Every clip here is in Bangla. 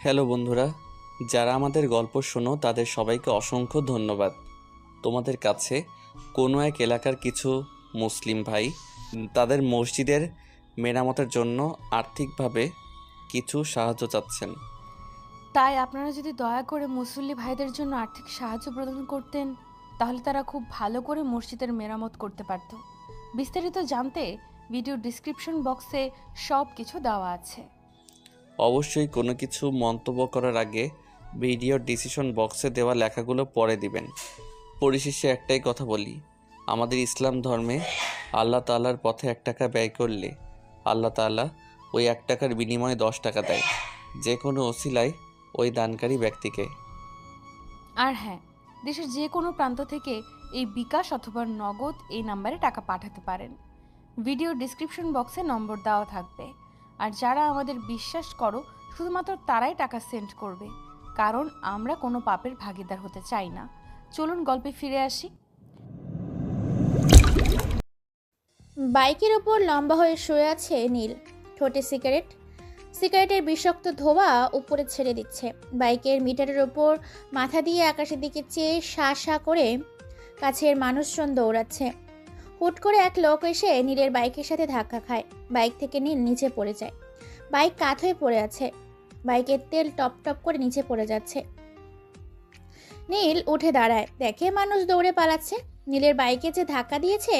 হ্যালো বন্ধুরা, যারা আমাদের গল্প শোনো তাদের সবাইকে অসংখ্য ধন্যবাদ। তোমাদের কাছে কোনো এক এলাকার কিছু মুসলিম ভাই তাদের মসজিদের মেরামতের জন্য আর্থিকভাবে কিছু সাহায্য চাচ্ছেন। তাই আপনারা যদি দয়া করে মুসল্লি ভাইদের জন্য আর্থিক সাহায্য প্রদান করতেন তাহলে তারা খুব ভালো করে মসজিদের মেরামত করতে পারত। বিস্তারিত জানতে ভিডিও ডিসক্রিপশন বক্সে সব কিছু দেওয়া আছে। অবশ্যই কোনো কিছু মন্তব্য করার আগে ভিডিওর ডিসিশন বক্সে দেওয়া লেখাগুলো পড়ে দিবেন। পরিশেষে একটাই কথা বলি, আমাদের ইসলাম ধর্মে আল্লাহ তাআলার পথে 1 টাকা ব্যয় করলে আল্লাহ তাআলা ওই 1 টাকার বিনিময়ে 10 টাকা দেয়, যে কোনো ওসিলায় ওই দানকারী ব্যক্তিকে। আর হ্যাঁ, দেশের যে কোনো প্রান্ত থেকে এই বিকাশ অথবা নগদ এই নাম্বারে টাকা পাঠাতে পারেন। ভিডিও ডিসক্রিপশন বক্সে নম্বর দেওয়া থাকবে। আর যারা আমাদের বিশ্বাস করো শুধুমাত্র তারাই টাকা সেন্ড করবে, কারণ আমরা কোনো পাপের ভাগিদার হতে চাই না। চলুন গল্পে ফিরে আসি। বাইকের ওপর লম্বা হয়ে শুয়ে আছে নীল, ঠোঁটে সিগারেট। সিগারেটের বিষাক্ত ধোঁয়া উপরে ছেড়ে দিচ্ছে। বাইকের মিটারের ওপর মাথা দিয়ে আকাশের দিকে চেয়ে শা শা করে কাছের মানুষজন দৌড়াচ্ছে। হুট করে এক লোক এসে নীলের বাইকের সাথে ধাক্কা খায়। বাইক থেকে নীল নিচে পড়ে যায়। বাইক কাত হয়ে পড়ে আছে। বাইকের তেল টপ টপ করে নিচে পড়ে যাচ্ছে। নীল উঠে দাঁড়ায়, দেখে মানুষ দৌড়ে পালাচ্ছে। নীলের বাইকে যে ধাক্কা দিয়েছে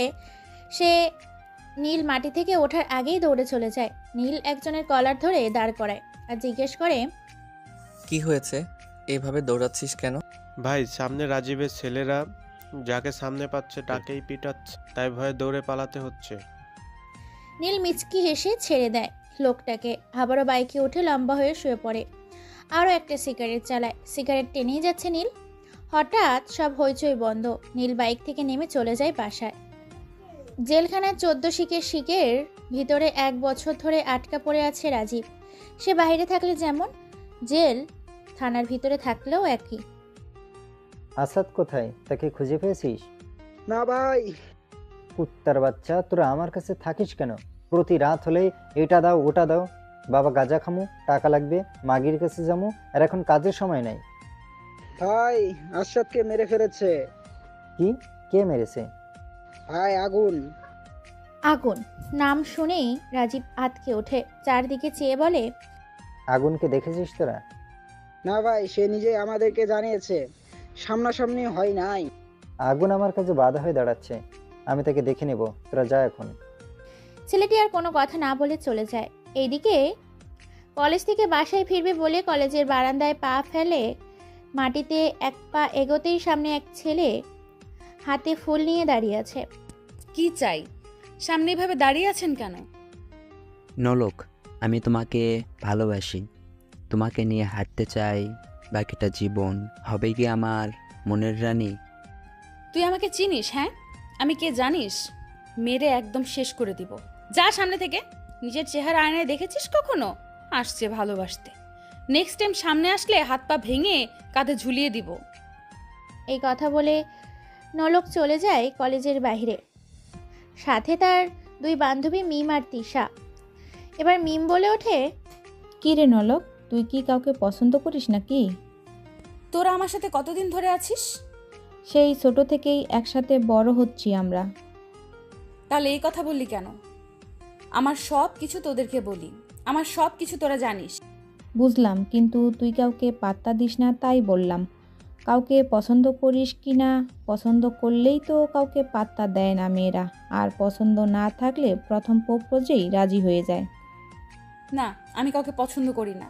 সে নীল মাটি থেকে ওঠার আগেই দৌড়ে চলে যায়। নীল একজনের কলার ধরে দাঁড় করায় আর জিজ্ঞেস করে, কি হয়েছে, এভাবে দৌড়াচ্ছিস কেন? ভাই, সামনে রাজীবের ছেলেরা যাকে সামনে পাচ্ছে তাকেই পিটাচ্ছে, তাই ভয়ে দৌড়ে পালাতে হচ্ছে। নীল মিচকি হেসে ছেড়ে দেয় লোকটাকে। আবারও বাইকে উঠে লম্বা হয়ে শুয়ে পড়ে। আরও একটা সিগারেট চালায়। সিগারেট টেনেই যাচ্ছে নীল। হঠাৎ সব হইচই বন্ধ। নীল বাইক থেকে নেমে চলে যায় বাসায়। জেলখানার 14 শিকের শিকের ভিতরে 1 বছর ধরে আটকা পড়ে আছে রাজীব। সে বাইরে থাকলে যেমন, জেল থানার ভিতরে থাকলেও একই। আসাদ কোথায়? তাকে খুঁজে পেয়েছিস? না ভাই। কুত্তার বাচ্চা, তোরা আমার কাছে থাকিস কেন? প্রতি রাত হলেই এটা দাও ওটা দাও। বাবা গাঁজা খামু, টাকা লাগবে, মাগির কাছে যামু, আর এখন কাজের সময় নাই। ভাই, আশরাফকে মেরে ফেলেছে। কি? কে মেরেছে? ভাই, আগুন। আগুন নাম শুনেই রাজীব আঁতকে ওঠে। চারদিকে চেয়ে বলে, আগুনকে দেখেছিস তোরা? না ভাই, সে নিজে আমাদেরকে জানিয়েছে, সামনাসামনি হয় নাই। আগুন আমার কাছে বাধা হয়ে দাঁড়াচ্ছে। আমি তাকে দেখে নেব, তোরা যা এখন। ছেলেটি আর কোনো কথা না বলে চলে যায়। এইদিকে কলেজ থেকে বাসায় ফিরবে বলে কলেজের বারান্দায় পা ফেলে মাটিতে এক পা এগোতেই সামনে এক ছেলে হাতে ফুল নিয়ে দাঁড়িয়ে আছে। কি চাই? সামনে এভাবে দাঁড়িয়ে আছেন কেন? নলক, আমি তোমাকে ভালোবাসি। তোমাকে নিয়ে হাঁটতে চাই। বাকিটা জীবন হবে কি আমার মনের রানী। তুই আমাকে চিনিস? হ্যাঁ, আমি কে জানিস? মেরে একদম শেষ করে দিব। যা সামনে থেকে। নিজের চেহারা আয়নায় দেখেছিস কখনো? আসছে ভালোবাসতে। নেক্সট টাইম সামনে আসলে হাত পা ভেঙে কাঁধে ঝুলিয়ে দিব। এই কথা বলে নলক চলে যায় কলেজের বাইরে। সাথে তার 2 বান্ধবী মিম আর তিশা। এবার মিম বলে ওঠে, কি রে নলক, তুই কি কাউকে পছন্দ করিস নাকি? তোরা আমার সাথে কতদিন ধরে আছিস? সেই ছোট থেকেই একসাথে বড় হচ্ছি আমরা। তাহলে এই কথা বললি কেন? আমার সব কিছু তোদেরকে বলি, আমার সব কিছু তোরা জানিস। বুঝলাম, কিন্তু তুই কাউকে পাত্তা দিস না তাই বললাম। কাউকে পছন্দ করিস কি না, পছন্দ করলেই তো কাউকে পাত্তা দেয় না মেয়েরা, আর পছন্দ না থাকলে প্রথম প্রপোজেই রাজি হয়ে যায়। না, আমি কাউকে পছন্দ করি না।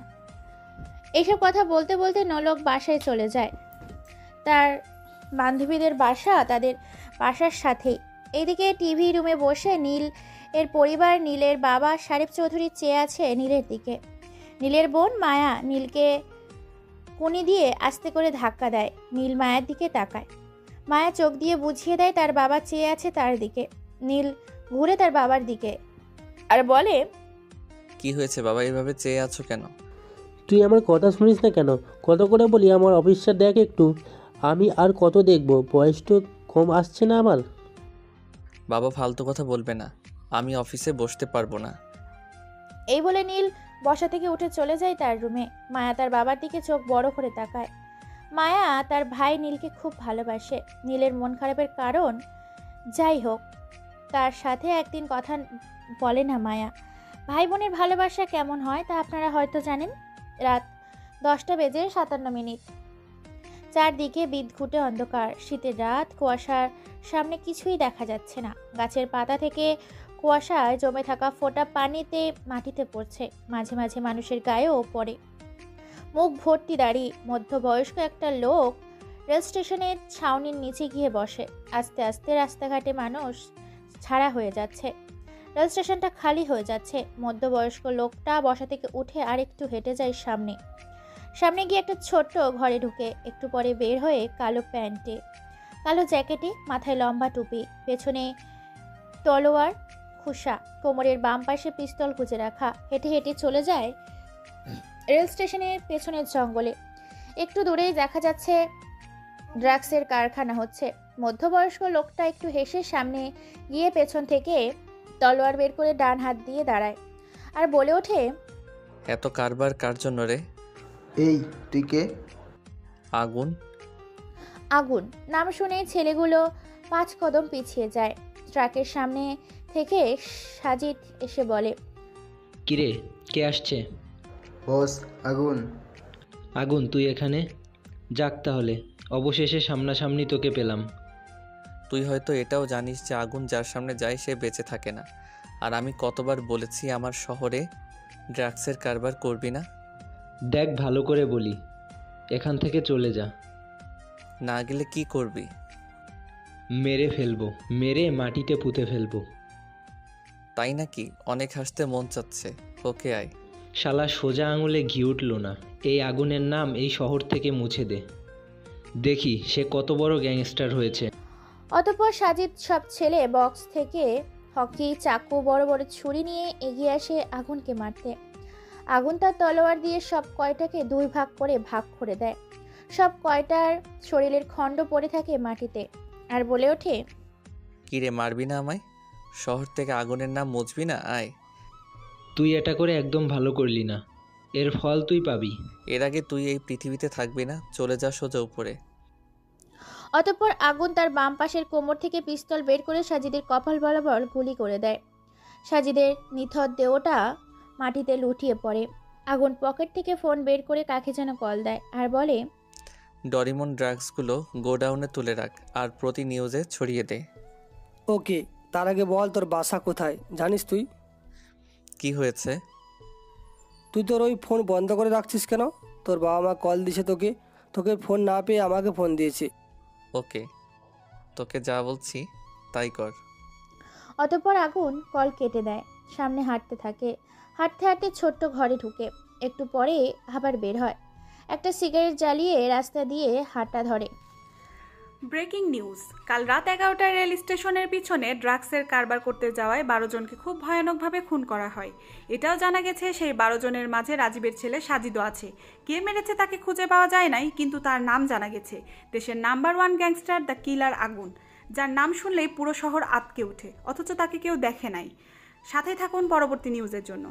এইসব কথা বলতে বলতে নলক বাসায় চলে যায়। তার বান্ধবীদের বাসা তাদের বাসার সাথেই। এইদিকে টিভি রুমে বসে নীল এর পরিবার, নীলের বাবা শারিফ চৌধুরী চেয়ে আছে নীলের দিকে। নীলের বোন মায়া নীলকে কুনি দিয়ে আস্তে করে ধাক্কা দেয়। নীল মায়ের দিকে তাকায়। মায়া চোখ দিয়ে বুঝিয়ে দেয় তার বাবা চেয়ে আছে তার দিকে। নীল ঘুরে তার বাবার দিকে আর বলে, কি হয়েছে বাবা, এভাবে চেয়ে আছো কেন? তুই আমার কথা শুনিস না কেন? কত করে বলি আমার অফিসটা দেখ একটু। আমি আর কত দেখবো, বয়স তো কম আসছে না আমার। বাবা ফালতু কথা বলবে না, আমি অফিসে বসতে পারবো না। এই বলে নীল বসা থেকে উঠে চলে যায় তার রুমে। মায়া তার বাবার দিকে চোখ বড় করে তাকায়। মায়া তার ভাই নীলকে খুব ভালোবাসে। নীলের মন খারাপের কারণ যাই হোক, তার সাথে একদিন কথা বলে না মায়া। ভাই বোনের ভালোবাসা কেমন হয় তা আপনারা হয়তো জানেন। রাত 10:57। চারদিকে বিদঘুটে অন্ধকার। শীতের রাত, কুয়াশার সামনে কিছুই দেখা যাচ্ছে না। গাছের পাতা থেকে কুয়াশায় জমে থাকা ফোঁটা পানিতে মাটিতে পড়ছে, মাঝে মাঝে মানুষের গায়েও পড়ে। মুখ ভর্তি দাড়ি মধ্যবয়স্ক একটা লোক রেল স্টেশনের ছাউনির নিচে গিয়ে বসে। আস্তে আস্তে রাস্তাঘাটে মানুষ ছাড়া হয়ে যাচ্ছে, রেল স্টেশনটা খালি হয়ে যাচ্ছে। মধ্যবয়স্ক লোকটা বসা থেকে উঠে আর একটু হেঁটে যায় সামনে। সামনে গিয়ে একটা ছোট্ট ঘরে ঢুকে একটু পরে বের হয়ে কালো প্যান্টে, কালো জ্যাকেটে, মাথায় লম্বা টুপি, পেছনে তলোয়ার খোসা, কোমরের বাম পাশে পিস্তল গুজে রাখা, হেঁটে হেঁটে চলে যায় রেল স্টেশনের পেছনের জঙ্গলে। একটু দূরেই দেখা যাচ্ছে ড্রাগসের কারখানা হচ্ছে। মধ্যবয়স্ক লোকটা একটু হেসে সামনে গিয়ে পেছন থেকে তলোয়ার বের করে ডান হাত দিয়ে দাঁড়ায় আর বলে ওঠে, এত কারবার কার জন্য রে? এই তুই কে? আগুন। আগুন নাম শুনে ছেলেগুলো 5 কদম পিছিয়ে যায়। ট্রাকের সামনে থেকে সাজিদ এসে বলে, কিরে, কে আসছে? বস, আগুন। আগুন, তুই এখানে? যাক তাহলে, অবশেষে সামনাসামনি তোকে পেলাম। তুই হয়তো এটাও জানিস যে আগুন যার সামনে যায় সে বেঁচে থাকে না। আর আমি কতবার বলেছি আমার শহরে ড্রাগসের কারবার করবি না। দেখ, ভালো করে বলি, এখান থেকে চলে যা। না গেলে কি করবি? মেরে ফেলবো, মেরে মাটিতে পুঁতে ফেলবো। তাই নাকি? অনেক হাসতে মন চাচ্ছে। ওকে আয়। শালা সোজা আঙুলে ঘি উঠল না। এই আগুনের নাম এই শহর থেকে মুছে দে, দেখি সে কত বড় গ্যাংস্টার হয়েছে। অতঃপর সাজিদ সব ছেলে বক্স থেকে হকি, চাকু, বড় বড় ছুরি নিয়ে এগিয়ে আসে আগুনকে মারতে। আগুন তার তলোয়ার দিয়ে সব কয়টাকে 2 ভাগ করে দেয়। সব কয়টার শরীরের খণ্ড পড়ে থাকে মাটিতে আর বলে ওঠে, কিরে, মারবি না আমায়? শহর থেকে আগুনের নাম মুছবি না? আয়। তুই এটা করে একদম ভালো করলি না, এর ফল তুই পাবি। এর আগে তুই এই পৃথিবীতে থাকবি না, চলে যা সোজা উপরে। অতঃপর আগুন তার বাম পাশের কোমর থেকে পিস্তল বের করে সাজিদের কপাল বরাবর গুলি করে দেয়। সাজিদের নিথর দেহটা মাটিতে লুটিয়ে পড়ে। আগুন পকেট থেকে ফোন বের করে কাকে যেন কল দেয় আর বলে, ডরিমন ড্রাগসগুলো গোডাউনে তুলে রাখ আর প্রতি নিউজে ছড়িয়ে দে। ওকে, তার আগে বল তোর বাসা কোথায় জানিস তুই? কি হয়েছে? তুই তোর ওই ফোন বন্ধ করে রাখছিস কেন? তোর বাবা মা কল দিছে তোকে, তোকে ফোন না পেয়ে আমাকে ফোন দিয়েছে। ওকে, তোকে যা বলছি তাই কর। অতঃপর আগুন কল কেটে দেয়। সামনে হাঁটতে থাকে। হাঁটতে হাঁটতে ছোট্ট ঘরে ঢুকে একটু পরে আবার বের হয়। একটা সিগারেট জ্বালিয়ে রাস্তা দিয়ে হাঁটা ধরে। ব্রেকিং নিউজ, কাল রাত 11টায় রেল স্টেশনের পিছনে ড্রাগসের কারবার করতে যাওয়ায় 12 জনকে খুব ভয়ানকভাবে খুন করা হয়। এটাও জানা গেছে সেই 12 জনের মাঝে রাজীবের ছেলে সাজিদও আছে। কে মেরেছে তাকে খুঁজে পাওয়া যায় নাই, কিন্তু তার নাম জানা গেছে। দেশের নাম্বার 1 গ্যাংস্টার দ্য কিলার আগুন, যার নাম শুনলেই পুরো শহর আঁতকে ওঠে, অথচ তাকে কেউ দেখে নাই। সাথে থাকুন পরবর্তী নিউজের জন্য।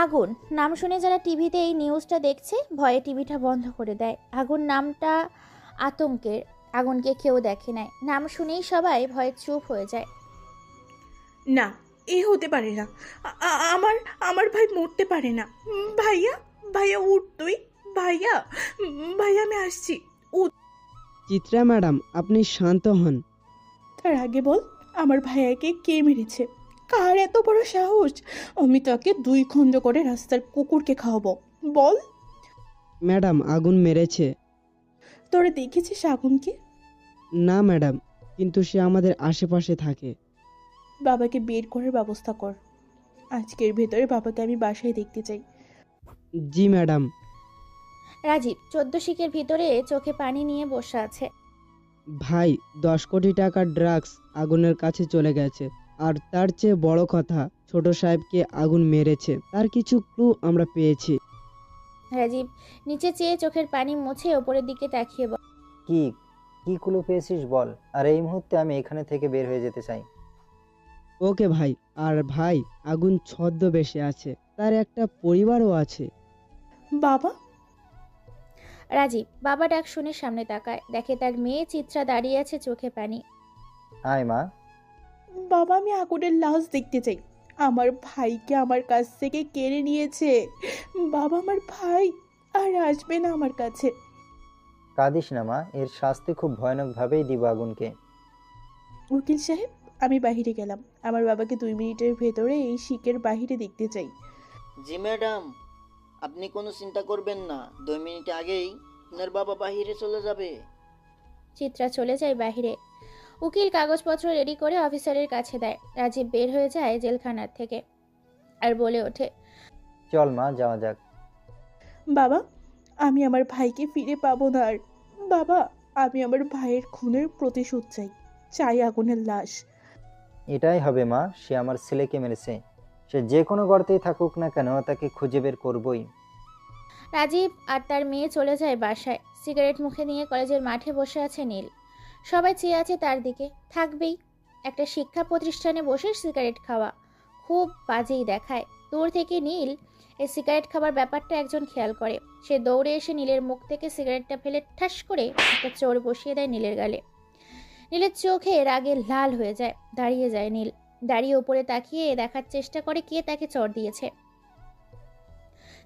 আগুন নাম শুনে যারা টিভিতে এই নিউজটা দেখছে ভয়ে টিভিটা বন্ধ করে দেয়। আগুন নামটা আতঙ্কের। আগুনকে কেউ দেখে নাই, নাম শুনেই সবাই ভয়ে চুপ হয়ে যায়। না, এই হতে পারে না। আমার আমার ভাই মরতে পারে না। ভাইয়া, ভাইয়া উঠ তুই। ভাইয়া, ভাইয়া আমি আসছি, উঠ। চিত্রা ম্যাডাম, আপনি শান্ত হন। তার আগে বল, আমার ভাইয়াকে কে মেরেছে? কার এত বড় সাহস? আমি তাকে 2 খণ্ড করে রাস্তার কুকুরকে খাওয়াবো। বল। ম্যাডাম, আগুন মেরেছে। তোরা দেখেছিস আগুনকে? না ম্যাডাম, কিন্তু সে আমাদের আশেপাশে থাকে। বাবাকে বের করার ব্যবস্থা কর। আজকের ভেতরে বাবাকে আমি বাসায় দেখতে চাই। জি ম্যাডাম। রাজীব 14 শিকের ভিতরে চোখে পানি নিয়ে বসে আছে। ভাই, 10 কোটি টাকার ড্রাগস আগুনের কাছে চলে গেছে। আর তার চেয়ে বড় কথা, ছোট সাহেবকে আগুন মেরেছে, তার কিছু ক্লু আমরা পেয়েছি। রাজীব নিচে চেয়ে চোখের পানি মুছে ওপরের দিকে তাকিয়ে বলে, কি কি ক্লু পেয়েছিস বল, আর এই মুহূর্তে আমি এখানে থেকে বের হয়ে যেতে চাই। ওকে ভাই। আর ভাই, আগুন ছদ্মবেশে আছে, তার একটা পরিবারও আছে। বাবা, রাজীব বাবা ডাক শুনে সামনে তাকায়, দেখে তার মেয়ে চিত্রা দাঁড়িয়ে আছে, চোখে পানি। আয় মা। বাবা আমি আগুনের লাশ দেখতে চাই। আমার ভাইকে আমার কাছ থেকে কেড়ে নিয়েছে। বাবা, আমার ভাই আর আসবে না আমার কাছে। কাঁদিস না মা, এর শাস্তি খুব ভয়ানকভাবেই দিব আগুনকে। উকিল সাহেব, আমি বাহিরে গেলাম। আমার বাবাকে 2 মিনিটের ভেতরে এই শিকের বাহিরে দেখতে চাই। জি ম্যাডাম, আপনি কোনো চিন্তা করবেন না, 2 মিনিট আগেই আপনার বাবা বাহিরে চলে যাবে। চিত্রা চলে যায় বাহিরে। উকিল কাগজপত্র রেডি করে অফিসারের কাছে দেয়। রাজীব বের হয়ে যায় জেলখানার থেকে আর বলে ওঠে, চল মা, যাওয়া যাক। বাবা, আমি আমার ভাইকে ফিরে পাবো না আর। বাবা, আমি আমার ভাইয়ের খুনের প্রতিশোধ চাই। চাই আগুনের লাশ। এটাই হবে মা, সে আমার ছেলেকে মেরেছে। সে যে কোনো গর্তেই থাকুক না কেন, তাকে খুঁজে বের করবই। রাজীব আর তার মেয়ে চলে যায় বাসায়। সিগারেট মুখে নিয়ে কলেজের মাঠে বসে আছে নীল। সবাই চেয়ে আছে তার দিকে, থাকবেই। একটা শিক্ষা প্রতিষ্ঠানে বসে সিগারেট খাওয়া খুব বাজেই দেখায়। দূর থেকে নীল এই সিগারেট খাবার ব্যাপারটা একজন খেয়াল করে। সে দৌড়ে এসে নীলের মুখ থেকে সিগারেটটা ফেলে ঠাস করে একটা চোর বসিয়ে দেয় নীলের গালে। নীলের চোখে রাগে লাল হয়ে যায়। দাঁড়িয়ে যায় নীল। দাঁড়িয়ে উপরে তাকিয়ে দেখার চেষ্টা করে কে তাকে চর দিয়েছে।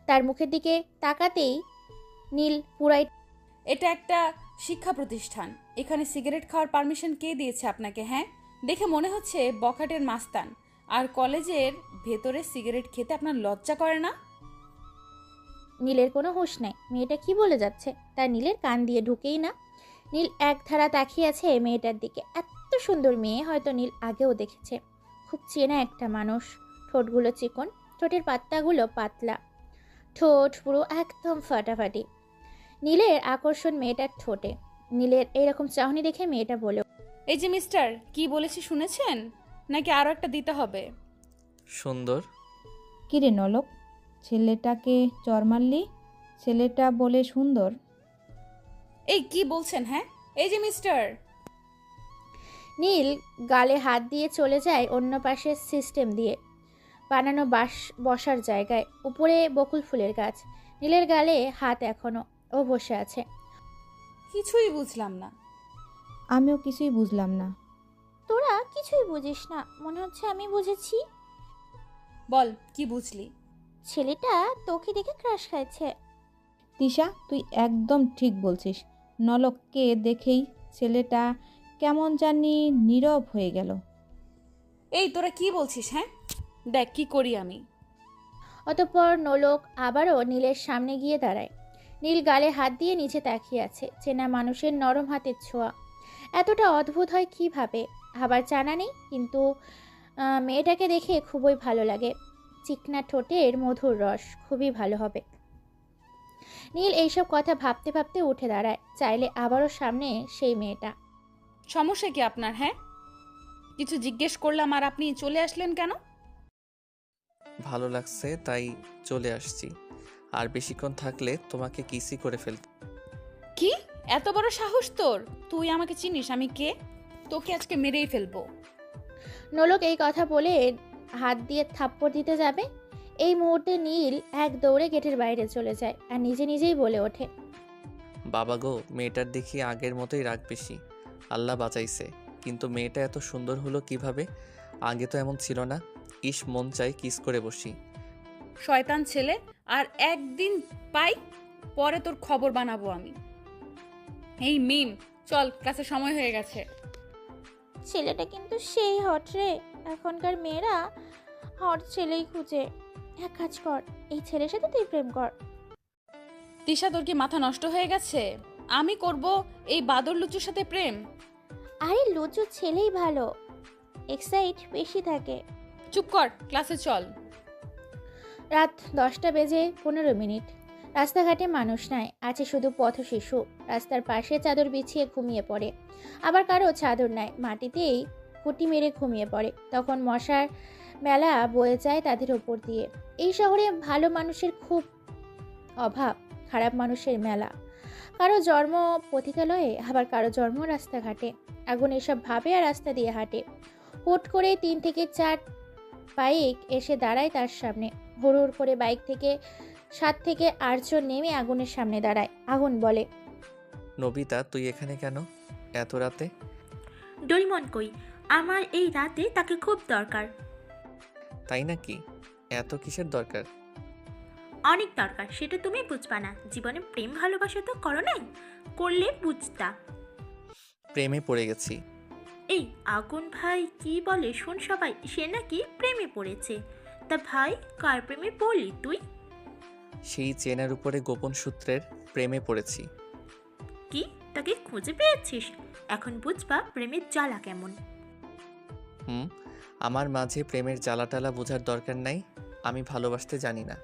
তার মুখের দিকে তাকাতেই নীল পুরাই। এটা একটা শিক্ষা প্রতিষ্ঠান, এখানে সিগারেট খাওয়ার পারমিশন কে দিয়েছে আপনাকে? হ্যাঁ, দেখে মনে হচ্ছে বখাটের মাস্তান। আর কলেজের ভেতরে সিগারেট খেতে আপনার লজ্জা করে না? নীলের কোনো হুঁশ নেই, মেয়েটা কি বলে যাচ্ছে তার নীলের কান দিয়ে ঢুকেই না। নীল এক ধারা তাকিয়ে আছে মেয়েটার দিকে। এত সুন্দর মেয়ে হয়তো নীল আগেও দেখেছে। খুব চেনা একটা মানুষ। ঠোঁটগুলো চিকন, ঠোঁটের পাত্তাগুলো পাতলা, ঠোঁট পুরো একদম ফাটাফাটি। নীলের আকর্ষণ মেয়েটার ঠোঁটে। নীলের এইরকম চাহনি দেখে মেয়েটা বলে, এই যে মিস্টার, কি বলেছি শুনেছেন নাকি আরো একটা দিতে হবে? সুন্দর। কিরে নলক, ছেলেটাকে চর মারলি? ছেলেটা বলে সুন্দর? এই কি বলছেন? হ্যাঁ, এই যে মিস্টার। নীল গালে হাত দিয়ে চলে যায় অন্য পাশের সিস্টেম দিয়ে বানানো বসার জায়গায়। উপরে বকুল ফুলের গাছ। নীলের গালে হাত এখনো। ও বসে আছে। কিছুই বুঝলাম না। আমিও কিছুই বুঝলাম না। তোরা কিছুই বুঝিস না, মনে হচ্ছে আমি বুঝেছি। বল, কি বুঝলি? ছেলেটা তোকে দেখে ক্রাশ খাইছে। তিশা, তুই একদম ঠিক বলছিস। নলককে দেখেই ছেলেটা কেমন জানি নীরব হয়ে গেল। এই তোরা কি বলছিস? হ্যাঁ, দেখ কি করি আমি। অতঃপর নলক আবারও নীলের সামনে গিয়ে দাঁড়ায়। নীল গালে হাত দিয়ে নিচে তাকিয়ে আছে। চেনা মানুষের নরম হাতের ছোঁয়া এতটা অদ্ভুত হয় কিভাবে আবার জানা নেই, কিন্তু মেয়েটাকে দেখে খুবই ভালো লাগে। চিকনা ঠোঁটের মধুর রস, খুবই ভালো হবে। নীল এইসব কথা ভাবতে ভাবতে উঠে দাঁড়ায়। চাইলে আবারও সামনে সেই মেয়েটা। সমস্যা কি আপনার? হ্যাঁ, কিছু জিজ্ঞেস করলাম আর আপনি চলে আসলেন কেন? ভালো লাগছে তাই চলে আসছি। আর বেশিক্ষণ থাকলে তোমাকে কিসই করে ফেলত। কি এত বড় সাহস তোর? তুই আমাকে চিনিস আমি কে? তোকে আজকে মেরেই ফেলবো। নলক এই কথা বলে হাত দিয়ে থাপ্পড় দিতে যাবে। এই মুহূর্তে নীল এক দৌড়ে গেটের বাইরে চলে যায় আর নিজে নিজেই বলে ওঠে, বাবা গো, মেয়েটার দেখি আগের মতোই রাগ বেশি। আল্লাহ বাঁচাইছে। কিন্তু মেয়েটা এত সুন্দর হলো কিভাবে? আগে তো এমন ছিল না। ইস, মন চাই কিস করে বসি। শয়তান ছেলে, আর একদিন পাই পরে তোর খবর বানাবো আমি। এই মিম, চল, ক্লাসের সময় হয়ে গেছে। ছেলেটা কিন্তু সেই হট রে। এখনকার মেয়েরা হট ছেলেই খুঁজে। এক কাজ কর, এই ছেলের সাথে তুই প্রেম কর। তিশা, তোর কি মাথা নষ্ট হয়ে গেছে? আমি করব এই বাদর লুচুর সাথে প্রেম? আরে লুচু ছেলেই ভালো, এক্সাইট বেশি থাকে। চুপ কর, ক্লাসে চল। রাত 10:15। রাস্তাঘাটে মানুষ নাই, আছে শুধু পথ শিশু। রাস্তার পাশে চাদর বিছিয়ে ঘুমিয়ে পড়ে, আবার কারো চাদর নাই, মাটিতেই খুঁটি মেরে ঘুমিয়ে পড়ে। তখন মশার মেলা বয়ে যায় তাদের ওপর দিয়ে। এই শহরে ভালো মানুষের খুব অভাব, খারাপ মানুষের মেলা। কারো জন্ম পতিতালয়ে, আবার কারো জন্ম রাস্তাঘাটে। আগুন এসব ভাবে আর রাস্তা দিয়ে হাঁটে। হুট করে 3 থেকে 4 বাইক এসে দাঁড়ায় তার সামনে। হুড় করে বাইক থেকে 7 থেকে 8 জন নেমে আগুনের সামনে দাঁড়ায়। আগুন বলে, নবিতা তুই এখানে কেন এত রাতে? ডোরিমন কই? আমার এই রাতে তাকে খুব দরকার। তাই নাকি? এত কিসের দরকার? অনেক দরকার, সেটা তুমি বুঝবা না। জীবনে প্রেম ভালোবাসা তো করো নাই, করলে বুঝতা। প্রেমে পড়ে গেছি। এই আগুন ভাই কি বলে শোন সবাই, সে নাকি প্রেমে পড়েছে। তা ভাই কার প্রেমে পড়লি তুই? সেই চেনের উপরে গোপন সূত্রের প্রেমে পড়েছি। কি তাকে খুঁজে পেয়েছিস? এখন বুঝবা প্রেমের জ্বালা কেমন। আমার মাঝে প্রেমের জ্বালাটালা বোঝার দরকার নাই। আমি ভালোবাসতে জানি না।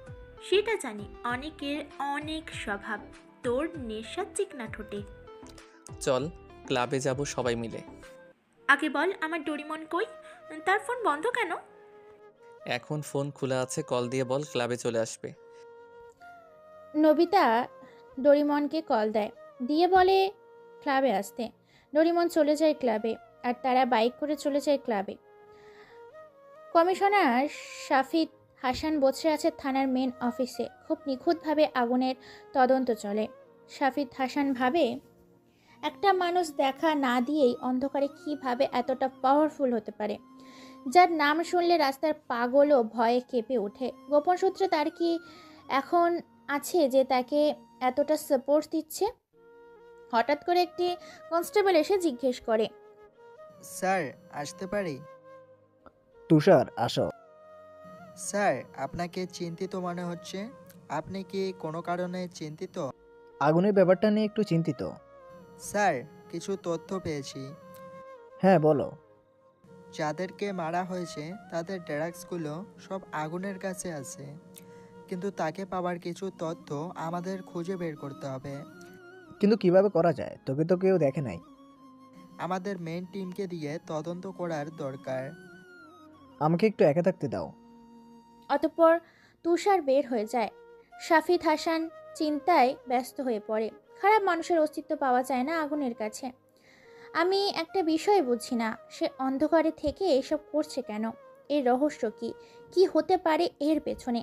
সেটা জানি, অনেকের অনেক স্বভাব। তোর নেশা চিকনা ঠোঁটে। চল ক্লাবে যাব সবাই মিলে। আগে বল আমার ডোরিমন কই? তার ফোন বন্ধ কেন? এখন ফোন খোলা আছে, কল দিয়ে বল ক্লাবে চলে আসবে। নবিতা ডোরিমনকে কল দেয়, দিয়ে বলে ক্লাবে আসতে। ডোরিমন চলে যায় ক্লাবে, আর তারা বাইক করে চলে যায় ক্লাবে। কমিশনার শাফিদ হাসান বসে আছে থানার মেন অফিসে। খুব নিখুঁতভাবে আগুনের তদন্ত চলে। শাফিদ হাসান ভাবে, একটা মানুষ দেখা না দিয়েই অন্ধকারে কিভাবে এতটা পাওয়ারফুল হতে পারে, যার নাম শুনলে রাস্তার পাগলও ভয়ে কেঁপে ওঠে। গোপন সূত্রে তার কি এখন আছে যে তাকে এতটা সাপোর্ট দিচ্ছে? হঠাৎ করে একটি কনস্টেবল এসে জিজ্ঞেস করে, স্যার আসতে পারি? তুষার আসো। স্যার আপনাকে চিন্তিত মনে হচ্ছে, আপনি কি কোনো কারণে চিন্তিত? আগুনের ব্যাপারটা নিয়ে একটু চিন্তিত। স্যার কিছু তথ্য পেয়েছি। হ্যাঁ বলো। যাদেরকে মারা হয়েছে তাদের ড্রাগসগুলো সব আগুনের কাছে আছে, কিন্তু তাকে পাওয়ার কিছু তথ্য আমাদের খুঁজে বের করতে হবে। কিন্তু কিভাবে করা যায়? তোকে তো কেউ দেখে নাই। আমাদের মেন টিমকে দিয়ে তদন্ত করার দরকার। আমাকে একটু একা থাকতে দাও। অতঃপর তুষার বের হয়ে যায়। শাফিদ হাসান চিন্তায় ব্যস্ত হয়ে পড়ে। খারাপ মানুষের অস্তিত্ব পাওয়া যায় না আগুনের কাছে। আমি একটা বিষয় বুঝি না, সে অন্ধকারে থেকে এসব করছে কেন? এর রহস্য কি? কি হতে পারে এর পেছনে?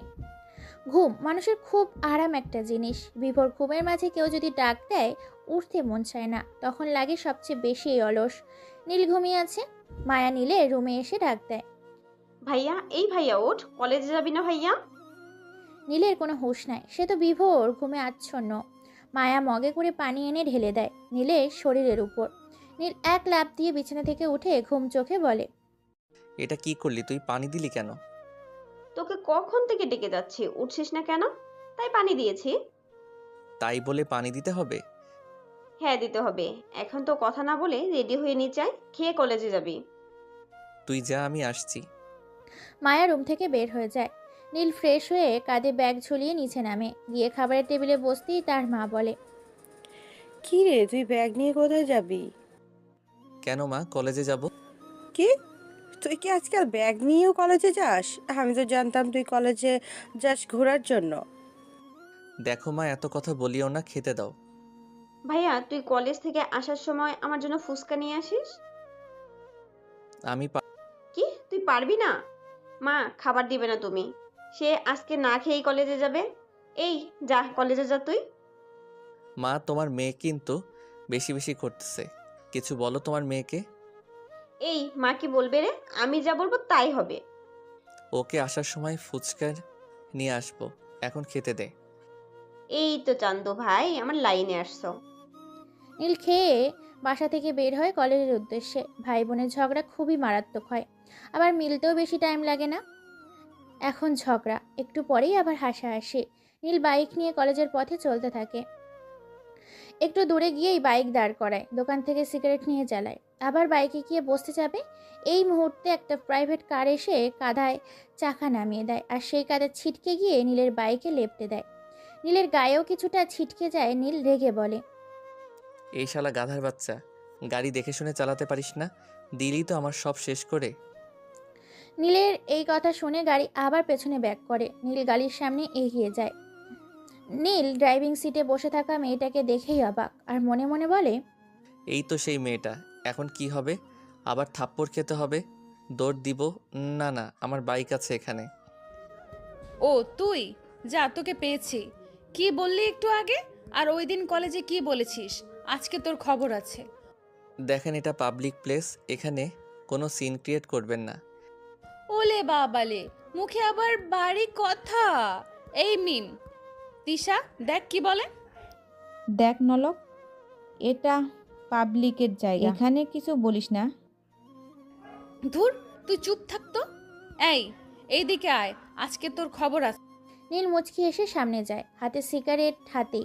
ঘুম মানুষের খুব আরাম একটা জিনিস। বিভোর ঘুমের মাঝে কেউ যদি ডাক দেয়, উঠতে মন চায় না, তখন লাগে সবচেয়ে বেশি অলস। নীল ঘুমিয়ে আছে। মায়া নীলে রুমে এসে ডাক দেয়, ভাইয়া এই ভাইয়া ওঠ, কলেজে যাবি না ভাইয়া? নীলের কোনো হুঁশ নাই, সে তো বিভোর ঘুমে আচ্ছন্ন। মায়া মগে করে পানি এনে ঢেলে দেয় নীলের শরীরের উপর। নীল এক লাফ দিয়ে বিছানা থেকে উঠে ঘুম চোখে বলে, এটা কি করলি তুই? পানি দিলি কেন? তোকে কখন থেকে ডেকে যাচ্ছি, উঠছিস না কেন? তাই পানি দিয়েছি। তাই বলে পানি দিতে হবে? হ্যাঁ দিতে হবে। এখন তো কথা না বলে রেডি হয়ে নিচে আয়, খেয়ে কলেজে যাবি। তুই যা, আমি আসছি। মায়া রুম থেকে বের হয়ে যায়। নীল ফ্রেশ হয়ে কাঁধে ব্যাগ ঝুলিয়ে নিচে নামে। গিয়ে খাবারের টেবিলে বসতেই তার মা বলে, কি রে তুই ব্যাগ নিয়ে কোথায় যাবি? কেন মা, কলেজে যাব। কি তুই কি আজকাল ব্যাগ নিয়েও কলেজে যাস? আমি তো জানতাম তুই কলেজে যাস ঘোরার জন্য। দেখো মা, এত কথা বলিও না, খেতে দাও। ভাইয়া তুই কলেজ থেকে আসার সময় আমার জন্য ফুচকা নিয়ে আসিস। আমি কি তুই পারবি না? মা খাবার দিবে না তুমি, সে আজকে না খেয়েই কলেজে যাবে। এই যা কলেজে যা তুই। মা তোমার মেয়ে কিন্তু বেশি বেশি করতেছে, কিছু বলো তোমার মেয়েকে। এই মা কি বলবে রে? আমি যা বলবো তাই হবে। ওকে আসার সময় ফুচকা নিয়ে আসবো, এখন খেতে দে। এই তো চান্দু ভাই আমার লাইনে আসছো। নীল খেয়ে বাসা থেকে বের হয় কলেজের উদ্দেশ্যে। ভাই বোনের ঝগড়া খুবই মারাত্মক হয়, আবার মিলতেও বেশি টাইম লাগে না। এখন ঝগড়া, একটু পরেই আবার হাসাহাসি। নীল বাইক নিয়ে কলেজের পথে চলতে থাকে। একটু দূরে গিয়েই বাইক দাঁড় করায়, দোকান থেকে সিগারেট নিয়ে জ্বালায়, আবার বাইকে গিয়ে বসতে যাবে। এই মুহূর্তে একটা প্রাইভেট কার এসে কাঁধায় চাকা নামিয়ে দেয়, আর সেই কাঁধে ছিটকে গিয়ে নীলের বাইকে লেপটে দেয়। নীলের গায়েও কিছুটা ছিটকে যায়। নীল রেগে বলে, এই শালা গাধার বাচ্চা, গাড়ি দেখে শুনে চালাতে পারিস না? দিলি তো আমার সব শেষ করে। নীলের এই কথা শুনে গাড়ি আবার পেছনে ব্যাক করে। নীল গাড়ির সামনে এগিয়ে যায়। নীল ড্রাইভিং সিটে বসে থাকা মেয়েটাকে দেখেই অবাক, আর মনে মনে বলে, এই তো সেই মেয়েটা। এখন কি হবে? আবার থাপ্পড় খেতে হবে? দৌড় দিব? না না, আমার বাইক আছে এখানে। ও তুই, যা তোকে পেয়েছি। কি বললি একটু আগে? আর ওই দিন কলেজে কি বলেছিস? আজকে তোর খবর আছে। দেখেন, এটা পাবলিক প্লেস, এখানে কোনো সিন ক্রিয়েট করবেন না। ওলে বাবালে, মুখে আবার বাড়ি কথা। এই মিম, তিশা দেখ কি বলে। দেখ নলক, এটা পাবলিকের জায়গা, এখানে কিছু বলিস না। ধুর, তুই চুপ থাকতো। এইদিকে আয়, আজকে তোর খবর আছে। নীল মুচকি এসে সামনে যায়, হাতে সিগারেট হাতে।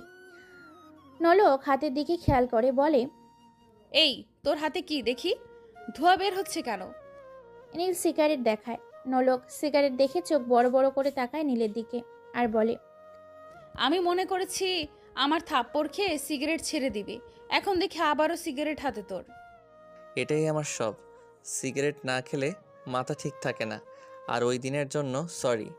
নলক হাতের দিকে খেয়াল করে বলে, এই তোর হাতে কি দেখি? ধোঁয়া বের হচ্ছে কেন? নীল সিগারেট দেখায়। নলক সিগারেট দেখে চোখ বড় বড় করে তাকায় নীলের দিকে আর বলে, আমি মনে করেছি আমার থাপ্পড় খেয়ে সিগারেট ছেড়ে দিবি, এখন দেখি আবারও সিগারেট হাতে তোর। এটাই আমার সব। সিগারেট না খেলে মাথা ঠিক থাকে না। আর ওই দিনের জন্য সরি।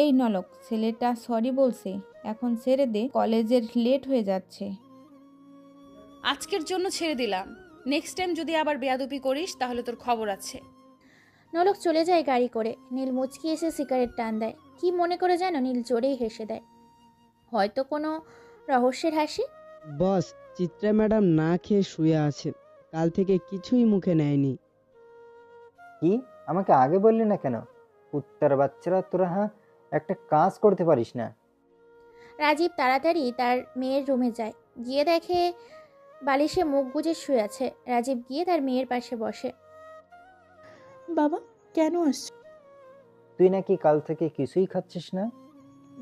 এই নলক, ছেলেটা সরি বলছে, এখন ছেড়ে দে, কলেজের লেট হয়ে যাচ্ছে। আজকের জন্য ছেড়ে দিলাম, নেক্সট টাইম যদি আবার বেয়াদবি করিস তাহলে তোর খবর আছে। নলক চলে যায় গাড়ি করে। নীল মুচকি এসে সিগারেট টান দেয়। কি মনে করে যেন নীল জোরেই হেসে দেয়, হয়তো কোনো রহস্যের হাসি। বস, চিত্রা ম্যাডাম না খেয়ে শুয়ে আছে, কাল থেকে কিছুই মুখে নেয়নি। কি, আমাকে আগে বললি না কেন? কুত্তার বাচ্চারা, তোরা একটা কাজ করতে পারিস না? রাজীব তাড়াতাড়ি তার মেয়ের রুমে যায়, গিয়ে দেখে বালিশে মুখ গুজে শুয়ে আছে। রাজীব গিয়ে তার মেয়ের পাশে বসে। বাবা কেন আসছো? তুই নাকি কাল থেকে কিছুই খাচ্ছিস না?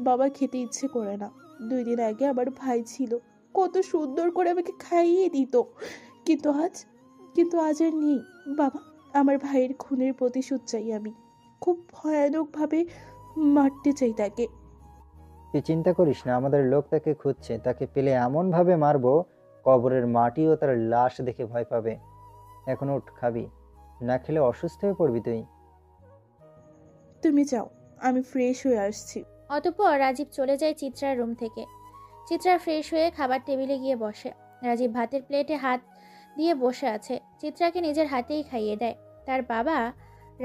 বাবা খেতে ইচ্ছে করে না। 2 দিন আগে আমার ভাই ছিল, কত সুন্দর করে আমাকে খাইয়ে দিত, কিন্তু আজ আর নেই। বাবা, আমার ভাইয়ের খুনের প্রতিশোধ চাই আমি, খুব ভয়ানকভাবে মারতে চাই তাকে। তুই চিন্তা করিস না, আমাদের লোক তাকে খুঁজছে, তাকে পেলে এমনভাবে মারবো কবরের মাটিও তার লাশ দেখে ভয় পাবে। এখন উঠ, খাবি, না খেলে অসুস্থ হয়ে পড়বি তুই। তুমি যাও, আমি ফ্রেশ হয়ে আসছি। অতঃপর রাজীব চলে যায় চিত্রার রুম থেকে। চিত্রা ফ্রেশ হয়ে খাবার টেবিলে গিয়ে বসে। রাজীব ভাতের প্লেটে হাত দিয়ে বসে আছে, চিত্রাকে নিজের হাতেই খাইয়ে দেয় তার বাবা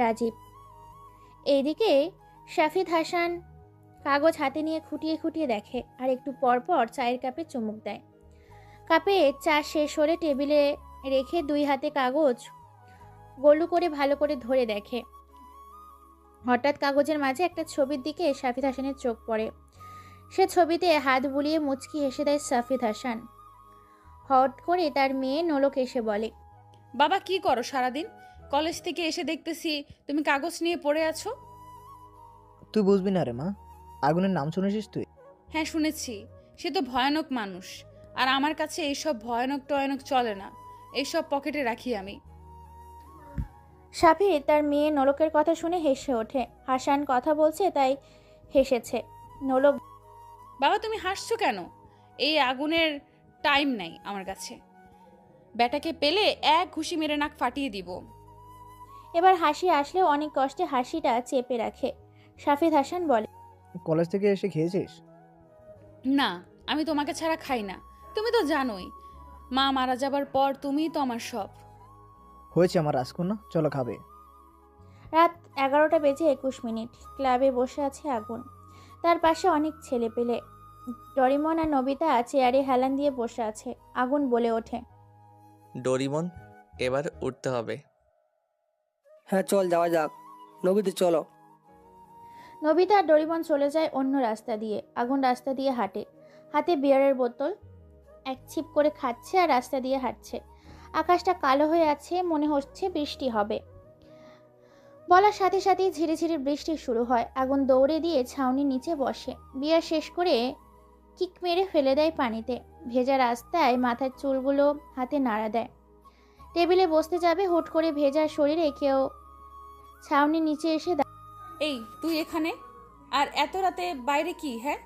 রাজীব। এইদিকে শাফিদ হাসান কাগজ হাতে নিয়ে খুঁটিয়ে খুঁটিয়ে দেখে, আর একটু পর পর চায়ের কাপে চুমুক দেয়। কাপে চা শেষ হলে টেবিলে রেখে 2 হাতে কাগজ গোলু করে ভালো করে ধরে দেখে। হঠাৎ কাগজের মাঝে একটা ছবির দিকে শাফিদ হাসানের চোখ পড়ে। সে ছবিতে হাত বুলিয়ে মুচকি হেসে দেয় শাফিদ হাসান। হট করে তার মেয়ে নলক এসে বলে, বাবা কি করো সারাদিন? কলেজ থেকে এসে দেখতেছি তুমি কাগজ নিয়ে পড়ে আছো। তুই বুঝবি না রে মা, আগুনের নাম শুনেছিস তুই? হ্যাঁ শুনেছি, সে তো ভয়ানক মানুষ, আর আমার কাছে এইসব ভয়ানক টয়ানক চলে না, এইসব পকেটে রাখি আমি। শাফিদ তার মেয়ে নলকের কথা শুনে হেসে ওঠে। হাসান কথা বলছে তাই হেসেছে। নলক, বাবা তুমি হাসছো কেন? এই আগুনের টাইম নাই আমার কাছে, ব্যাটাকে পেলে এক ঘুষি মেরে নাক ফাটিয়ে দিব। এবার হাসি আসলেও অনেক কষ্টে হাসিটা চেপে রাখে। শাফিদ হাসান বলে, কলেজ থেকে এসে খেয়েছিস? না, আমি তোমাকে ছাড়া খাই না, তুমি তো জানোই। মা মারা যাবার পর তুমিই তো আমার সব। হয়েছে আমার রাজকন্যা, চলো খাবে। রাত 11টা বেজে 21 ক্লাবে বসে আছে আগুন। তার পাশে অনেক ছেলে পেলে। ডরিমন আর নবিতা চেয়ারে হেলান দিয়ে বসে আছে। আগুন বলে ওঠে, ডোরিমন, এবার উঠতে হবে। হ্যাঁ চল যাওয়া যাক, নবীতে চলো। নবিতা আর ডরিমন চলে যায় অন্য রাস্তা দিয়ে। আগুন রাস্তা দিয়ে হাঁটে, হাতে বিয়ারের বোতল, এক ছিপ করে খাচ্ছে আর রাস্তা দিয়ে হাঁটছে। আকাশটা কালো হয়ে আছে, মনে হচ্ছে বৃষ্টি হবে। বলার সাথে সাথেই ঝিরে ঝিরে বৃষ্টি শুরু হয়। আগুন দৌড়ে দিয়ে ছাউনির নিচে বসে, বিয়ার শেষ করে কিক মেরে ফেলে দেয় পানিতে। ভেজা রাস্তায় মাথার চুলগুলো হাতে নাড়া দেয়। টেবিলে বসতে যাবে, হুট করে ভেজা শরীরে কেউ ছাউনির নিচে এসে এই তুই এখানে, আর এত রাতে বাইরে কি? হ্যাঁ,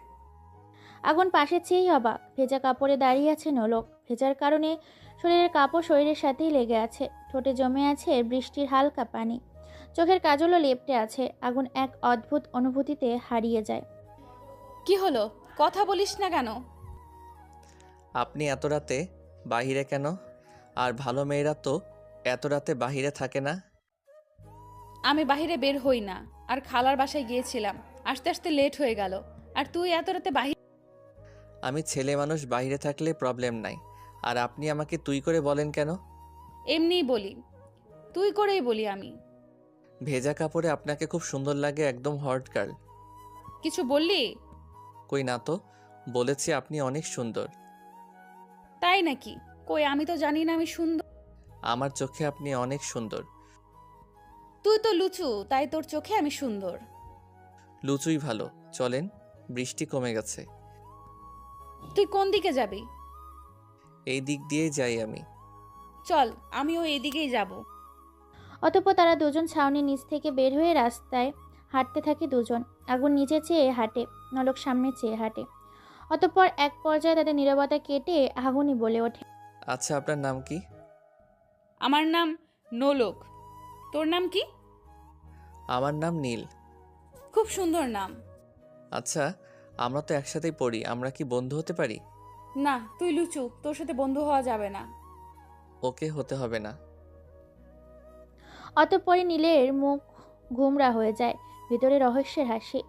আগুন পাশে চেয়েই অবাক। ভেজা কাপড়ে দাঁড়িয়ে আছে নলক। ভেজার কারণে শরীরের কাপড় শরীরের সাথেই লেগে আছে। ঠোঁটে জমে আছে বৃষ্টির হালকা পানি, চোখের কাজলও লেপটে আছে। আগুন এক অদ্ভুত অনুভূতিতে হারিয়ে যায়। কি হলো, কথা বলিস না কেন? আপনি এত রাতে বাহিরে কেন? আর ভালো মেয়েরা তো এত রাতে বাহিরে থাকে না। আমি বাহিরে বের হই না, আর খালার বাসায় গিয়েছিলাম, আসতে আসতে লেট হয়ে গেল। আর তুই এত রাতে বাহির। আমি ছেলে মানুষ, বাইরে থাকলে প্রবলেম নাই। আর আপনি আমাকে তুই করে বলেন কেন? এমনিই বলি, তুই করেই বলি আমি। ভেজা কাপড়ে আপনাকে খুব সুন্দর লাগে, একদম হট গার্ল। কিছু বললি? কই না তো, বলেছি আপনি অনেক সুন্দর। তাই নাকি? কই, আমি তো জানি না আমি সুন্দর। আমার চোখে আপনি অনেক সুন্দর। তুই তো লুচু, তাই তোর চোখে আমি সুন্দর। লুচুই ভালো। চলেন, বৃষ্টি কমে গেছে। তুই কোন দিকে যাবি? এই দিক দিয়েই যাই আমি। চল, আমিও এদিকেই যাব। অতঃপর তারা দুজন ছাউনির নিচ থেকে বের হয়ে রাস্তায় হাঁটতে থাকে দুজন। আগুন নিচে চেয়ে হাঁটে, নলক সামনে চেয়ে হাঁটে। অতঃপর এক পর্যায়ে তাদের নীরবতা কেটে আগুনই বলে ওঠে, আচ্ছা, আপনার নাম কি? আমার নাম নোলক। তোর নাম কি? আমার নাম নীল। খুব সুন্দর নাম। আচ্ছা, আমরা তো একসাথেই পড়ি, আমরা কি বন্ধু হতে পারি? না, তুই লুচু, তোর সাথে বন্ধু হওয়া যাবে না। ওকে, হতে হবে না। অতঃপরে নীলের মুখ ঘুমরা হয়ে যায়, ভিতরে রহস্যের হাসি,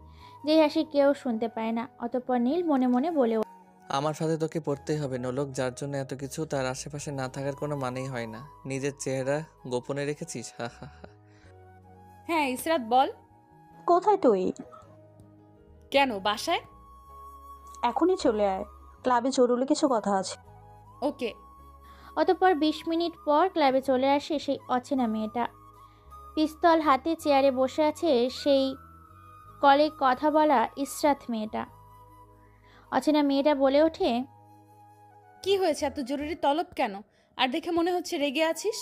যে হাসি কেউ শুনতে পায় না। অতঃপর নীল মনে মনে বলে ওঠে, আমার সাথে তোকে পড়তেই হবে নোলক। যার জন্য এত কিছু, তার আশেপাশে না থাকার কোনো মানেই হয় না। নিজের চেহারা গোপনে রেখেছিস, হা হা হা। হ্যাঁ ইসরাত, বল। কোথায় তুই? কেন, বাসায়? এখনই চলে আয়, ক্লাবে জরুরি কিছু কথা আছে। ওকে। অতঃপর 20 মিনিট পর ক্লাবে চলে আসে সেই অচেনা মেয়েটা। পিস্তল হাতে চেয়ারে বসে আছে সেই কলে কথা বলা ইসরাত মেয়েটা। অচেনা মেয়েটা বলে ওঠে, কি হয়েছে, এত জরুরি তলব কেন? আর দেখে মনে হচ্ছে রেগে আছিস।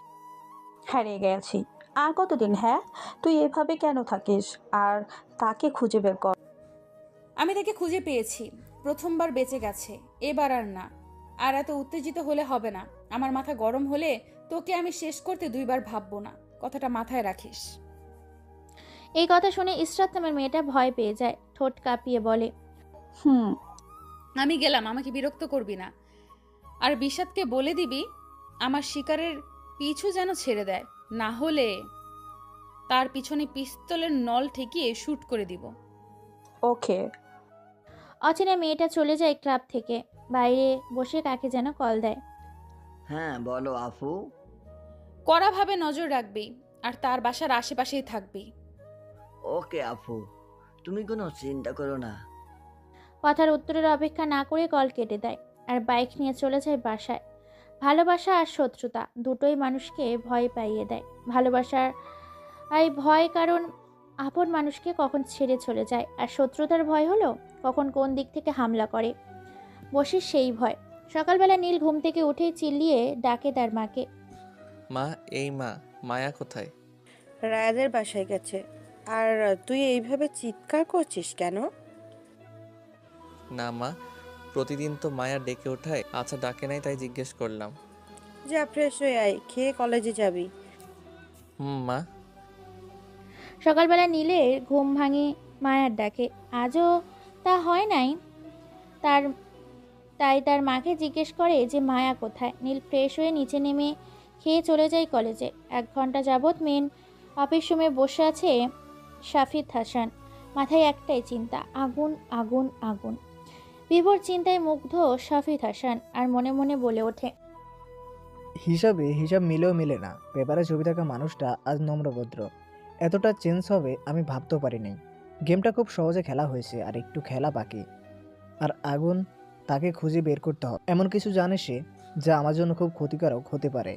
হ্যাঁ, রেগে আছি। আর কতদিন? হ্যাঁ, তুই এভাবে কেন থাকিস? আর তাকে খুঁজে বের কর। আমি তাকে খুঁজে পেয়েছি, প্রথমবার বেঁচে গেছে, এবার আর না। আর এত উত্তেজিত হলে হবে না। আমার মাথা গরম হলে তোকে আমি শেষ করতে 2 বার ভাববো না, কথাটা মাথায় রাখিস। এই কথা শুনে ইসরাত নামের মেয়েটা ভয় পেয়ে যায়, ঠোঁট কাঁপিয়ে বলে, আমি গেলাম, আমাকে বিরক্ত করবি না। আর বিষাদকে বলে দিবি আমার শিকারের পিছু যেন ছেড়ে দেয়, না হলে তার পিছনে পিস্তলের নল ঠেকিয়ে শুট করে দিব। ওকে। অচেনা মেয়েটা চলে যায় ক্লাব থেকে। বাইরে বসে কাকে যেন কল দেয়। হ্যাঁ বলো আফু। কড়াভাবে নজর রাখবি, আর তার বাসার আশেপাশেই থাকবি। ওকে আফু, তুমি কোনো চিন্তা করো না। কথার উত্তরের অপেক্ষা না করে কল কেটে দেয় আর বাইক নিয়ে চলে যায় বাসায়। ভালোবাসা আর শত্রুতা দুটোই মানুষকে ভয় পাইয়ে দেয়। ভালোবাসার ভয় কারণ আপন মানুষকে কখন ছেড়ে চলে যায়, আর শত্রুতার ভয় হলো কখন কোন দিক থেকে হামলা করে বসে সেই ভয়। সকালবেলা নীল ঘুম থেকে উঠেই চিল্লিয়ে ডাকে তার মাকে, মা, এই মা, মায়া কোথায়? রায়াদের বাসায় গেছে। আর তুই এইভাবে চিৎকার করছিস কেন? না মা, প্রতিদিন তো মায়া ডেকে ওঠায়, আচ্ছা ডাকে নাই তাই জিজ্ঞেস করলাম। যা ফ্রেশ হয়ে আয়, খেয়ে কলেজে যাবি। মা। সকালবেলা নীলের ঘুম ভাঙে মায়ার ডাকে। আজও তা হয় নাই তাই তার মাকে জিজ্ঞেস করে যে মায়া কোথায়। নীল ফ্রেশ হয়ে নিচে নেমে খেয়ে চলে যায় কলেজে। 1 ঘন্টা যাবৎ মেন অফিস রুমে বসে আছে শাফিদ হাসান। মাথায় একটাই চিন্তা, আগুন আগুন আগুন। বিভোর চিন্তায় মুগ্ধ শাফিদ হাসান আর মনে মনে বলে ওঠে, হিসাব মিলেও মিলে না। পেপারে ছবি থাকা মানুষটা আজ নম্রভদ্র। এতটা চেঞ্জ হবে আমি ভাবতেও পারিনি। গেমটা খুব সহজে খেলা হয়েছে, আর একটু খেলা বাকি। আর আগুন, তাকে খুঁজে বের করতে হবে। এমন কিছু জানে সে যা আমার জন্য খুব ক্ষতিকারক হতে পারে।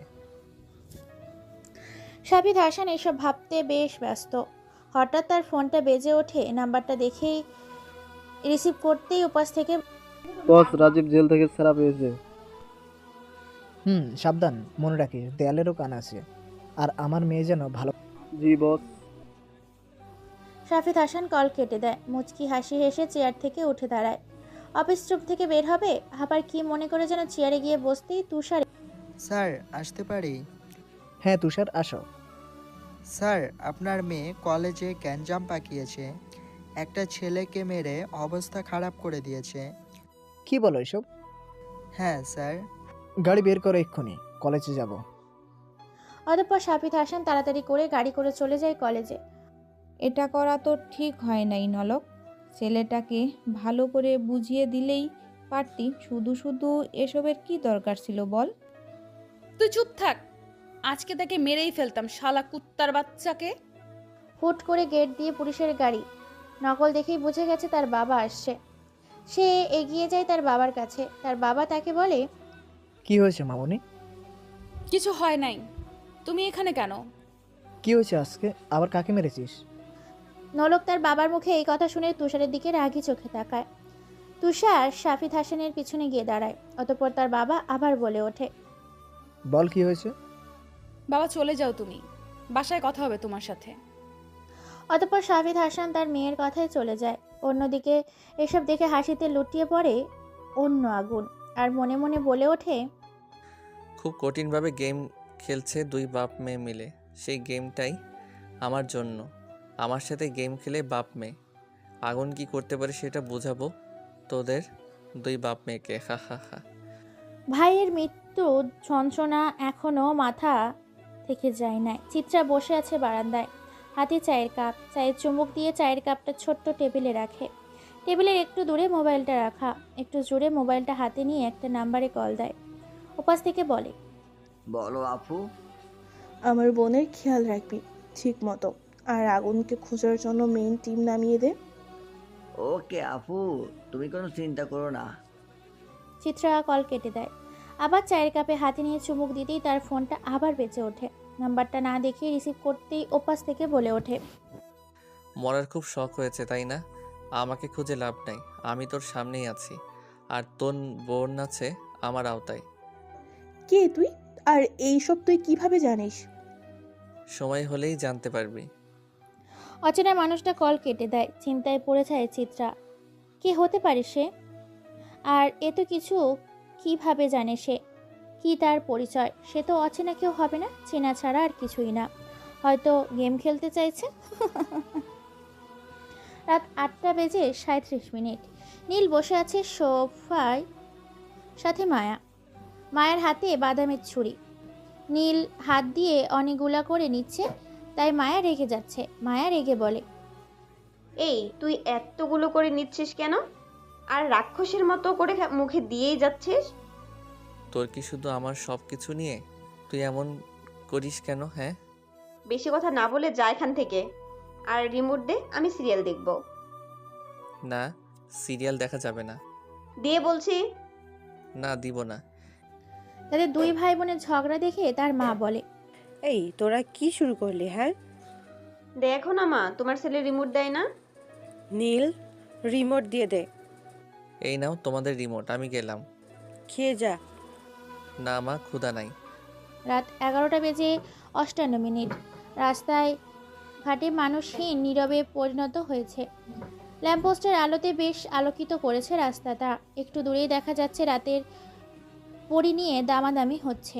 শাফিদ হাসান এসব ভাবতে বেশ ব্যস্ত। হঠাৎ তার ফোনটা বেজে ওঠে। নাম্বারটা দেখেই রিসিভ করতেই উপাস থেকে, বস, রাজীব জেল থেকে ছাড়া পেয়েছে। সাবধান, মনে রাখিস দেয়ালেরও কান আছে। আর আমার মেয়ে যেন ভালো। জি বস। শাফিদ হাসান কল কেটে দেয়। মুচকি হাসি হেসে চেয়ার থেকে উঠে দাঁড়ায়। অফিস রুম থেকে বের হবে, আবার কি মনে করে যেন চেয়ারে গিয়ে বসতেই তুষার, স্যার আসতে পারি? হ্যাঁ তুষার, আসো। স্যার, আপনার মেয়ে কলেজে গ্যাঞ্জাম পাকিয়েছে। একটা ছেলেকে মেরে অবস্থা খারাপ করে দিয়েছে। কি বলো এসব? হ্যাঁ স্যার। গাড়ি বের করো, এক্ষুনি কলেজে যাব। অতঃপর শাফিদ হাসান তাড়াতাড়ি করে গাড়ি করে চলে যায় কলেজে। এটা করা তো ঠিক হয় নাই নলক। ছেলেটাকে ভালো করে বুঝিয়ে দিলেই পারতি। শুধু শুধু এসবের কি দরকার ছিল বল? তুই চুপ থাক, আজকে তাকে মেরেই ফেলতাম শালা কুত্তার বাচ্চাকে। হুট করে গেট দিয়ে পুলিশের গাড়ি। নকল দেখেই বুঝে গেছে তার বাবা আসছে। সে এগিয়ে যায় তার বাবার কাছে। তার বাবা তাকে বলে, কি হয়েছে মামনি? কিছু হয় নাই, তুমি এখানে কেন? কি হয়েছে আজকে? আবার কাকে মেরেছিস? নলক তার বাবার মুখে এই কথা শুনে তুষারের দিকে রাগি চোখে তাকায়। তুষার শাফিদ হাসানের পিছনে গিয়ে দাঁড়ায়। অতঃপর তার বাবা আবার বলে ওঠে, বল কি হয়েছে? বাবা চলে যাও তুমি, বাসায় কথা হবে তোমার সাথে। অতঃপর শাফিদ হাসান তার মেয়ের কথায় চলে যায়। অন্যদিকে এসব দেখে হাসিতে লুটিয়ে পড়ে অন্য আগুন আর মনে মনে বলে ওঠে, খুব কঠিনভাবে গেম খেলছে দুই বাপ মেয়ে মিলে। সেই গেমটাই আমার জন্য। আমার সাথে গেম খেলে বাপ মেয়ে। আগুন কি করতে পারে সেটা বোঝাবো তোদের দুই বাপ মেয়েকে। হা হা হা। ভাইয়ের মৃত্যু যন্ত্রণা এখনো মাথা থেকে যায় নাই। চিত্রা বসে আছে বারান্দায়, হাতে চায়ের কাপ। চায়ের চুমুক দিয়ে চায়ের কাপটা ছোট্ট টেবিলে রাখে। টেবিলের একটু দূরে মোবাইলটা রাখা। একটু জোরে মোবাইলটা হাতে নিয়ে একটা নাম্বারে কল দেয়। ওপাশ থেকে বলে, বলো আপু। আমার বোনের খেয়াল রাখবি ঠিক মতো, আর আগুনকে খোঁজার জন্য মেইন টিম নামিয়ে দে। ওকে আপু, তুমি কোনো চিন্তা করো না। চিত্রা কল কেটে দেয়। আবার চায়ের কাপে হাতে নিয়ে চুমুক দিতেই তার ফোনটা আবার বেঁচে ওঠে। নাম্বারটা না দেখে রিসিভ করতেই ওপাশ থেকে বলে ওঠে, মরার খুব শখ হয়েছে তাই না? আমাকে খুঁজে লাভ নাই, আমি তোর সামনেই আছি। আর তোর বোন আছে আমার আওতায়। কে তুই? আর এইসব তুই কিভাবে জানিস? সময় হলেই জানতে পারবি। অচেনা মানুষটা কল কেটে দেয়। চিন্তায় পড়ে যায় চিত্রা। কে হতে পারে সে? আর এত কিছু কিভাবে জানে সে? কি তার পরিচয়? সে তো অচেনা কেউ হবে না, চেনা ছাড়া আর কিছুই না। হয়তো গেম খেলতে চাইছে। রাত 8:37। নীল বসে আছে সোফায়, সাথে মায়া। মায়ের হাতে বাদামের ছুরি। নীল হাত দিয়ে অনেকগুলা করে নিচ্ছে, তাই মায়া রেগে যাচ্ছে। মায়া রেগে বলে, এই তুই এতগুলো করে নিচ্ছিস কেন? আর রাক্ষসের মতো করে মুখে দিয়েই যাচ্ছিস। তোর কি শুধু আমার সব কিছু নিয়ে তুই এমন করিস কেন? হ্যাঁ, বেশি কথা না বলে যা এখান থেকে, আর রিমোট দে, আমি সিরিয়াল দেখব। না, সিরিয়াল দেখা যাবে না। দিয়ে বলছি। না, দিব না। তাদের দুই ভাই বোনের ঝগড়া দেখে তার মা বলে, এই তোরা কি শুরু করলি? হ্যাঁ, দেখো না মা, তোমার ছেলে রিমোট দেয় না। নীল, রিমোট দিয়ে দে। এই নাও তোমাদের রিমোট, আমি গেলাম। খেয়ে যা। না মা, ক্ষুধা নাই। রাত 11:58। রাস্তায় ঘাটে মানুষহীন নীরবে পরিণত হয়েছে। ল্যাম্পপোস্টের আলোতে বেশ আলোকিত করেছে রাস্তাটা। একটু দূরেই দেখা যাচ্ছে রাতের পরি নিয়ে দামাদামি হচ্ছে।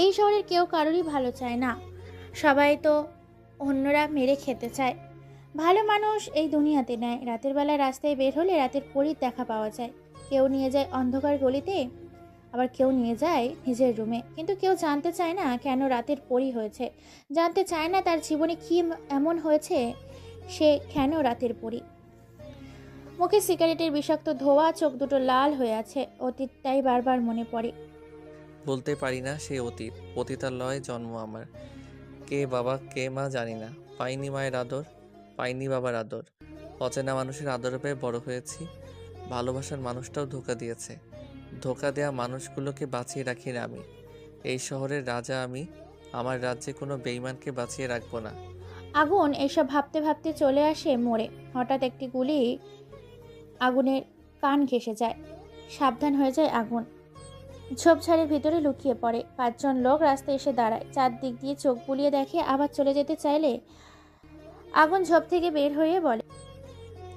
এই শহরের কেউ কারোরই ভালো চায় না, সবাই তো অন্যরা মেরে খেতে চায়। ভালো মানুষ এই দুনিয়াতে নেয়। রাতের বেলায় রাস্তায় বের হলে রাতের পরীর দেখা পাওয়া যায়। কেউ নিয়ে যায় অন্ধকার গলিতে, আবার কেউ নিয়ে যায় নিজের রুমে। কিন্তু কেউ জানতে চায় না কেন রাতের পরী হয়েছে, জানতে চায় না তার জীবনে কি এমন হয়েছে সে কেন রাতের পরী। মুখে সিগারেটের বিষাক্ত ধোঁয়া, চোখ দুটো লাল হয়ে আছে। অতীতটাই বারবার মনে পড়ে। বলতে পারি না সেই অতীত। পতিতালয়ে জন্ম আমার। কে বাবা কে মা জানি না। পাইনি মায়ের আদর, পাইনি বাবার আদর। অচেনা মানুষের আদর পেয়ে বড় হয়েছি। ভালোবাসার মানুষটাও ধোঁকা দিয়েছে। ধোঁকা দেয়া মানুষগুলোকে বাঁচিয়ে রাখি না আমি। এই শহরের রাজা আমি। আমার রাজ্যে কোনো বেঈমানকে বাঁচিয়ে রাখবো না। আগুন এসব ভাবতে ভাবতে চলে আসে মোড়ে। হঠাৎ একটি গুলি আগুনের কান ঘেঁষে যায়। সাবধান হয়ে যায় আগুন। ঝোপঝাড়ের ভিতরে লুকিয়ে পড়ে। 5 জন লোক রাস্তায় এসে দাঁড়ায়। চারদিক দিয়ে চোখ বুলিয়ে দেখে। আবার চলে যেতে চাইলে আগুন ঝোপ থেকে বের হয়ে বলে,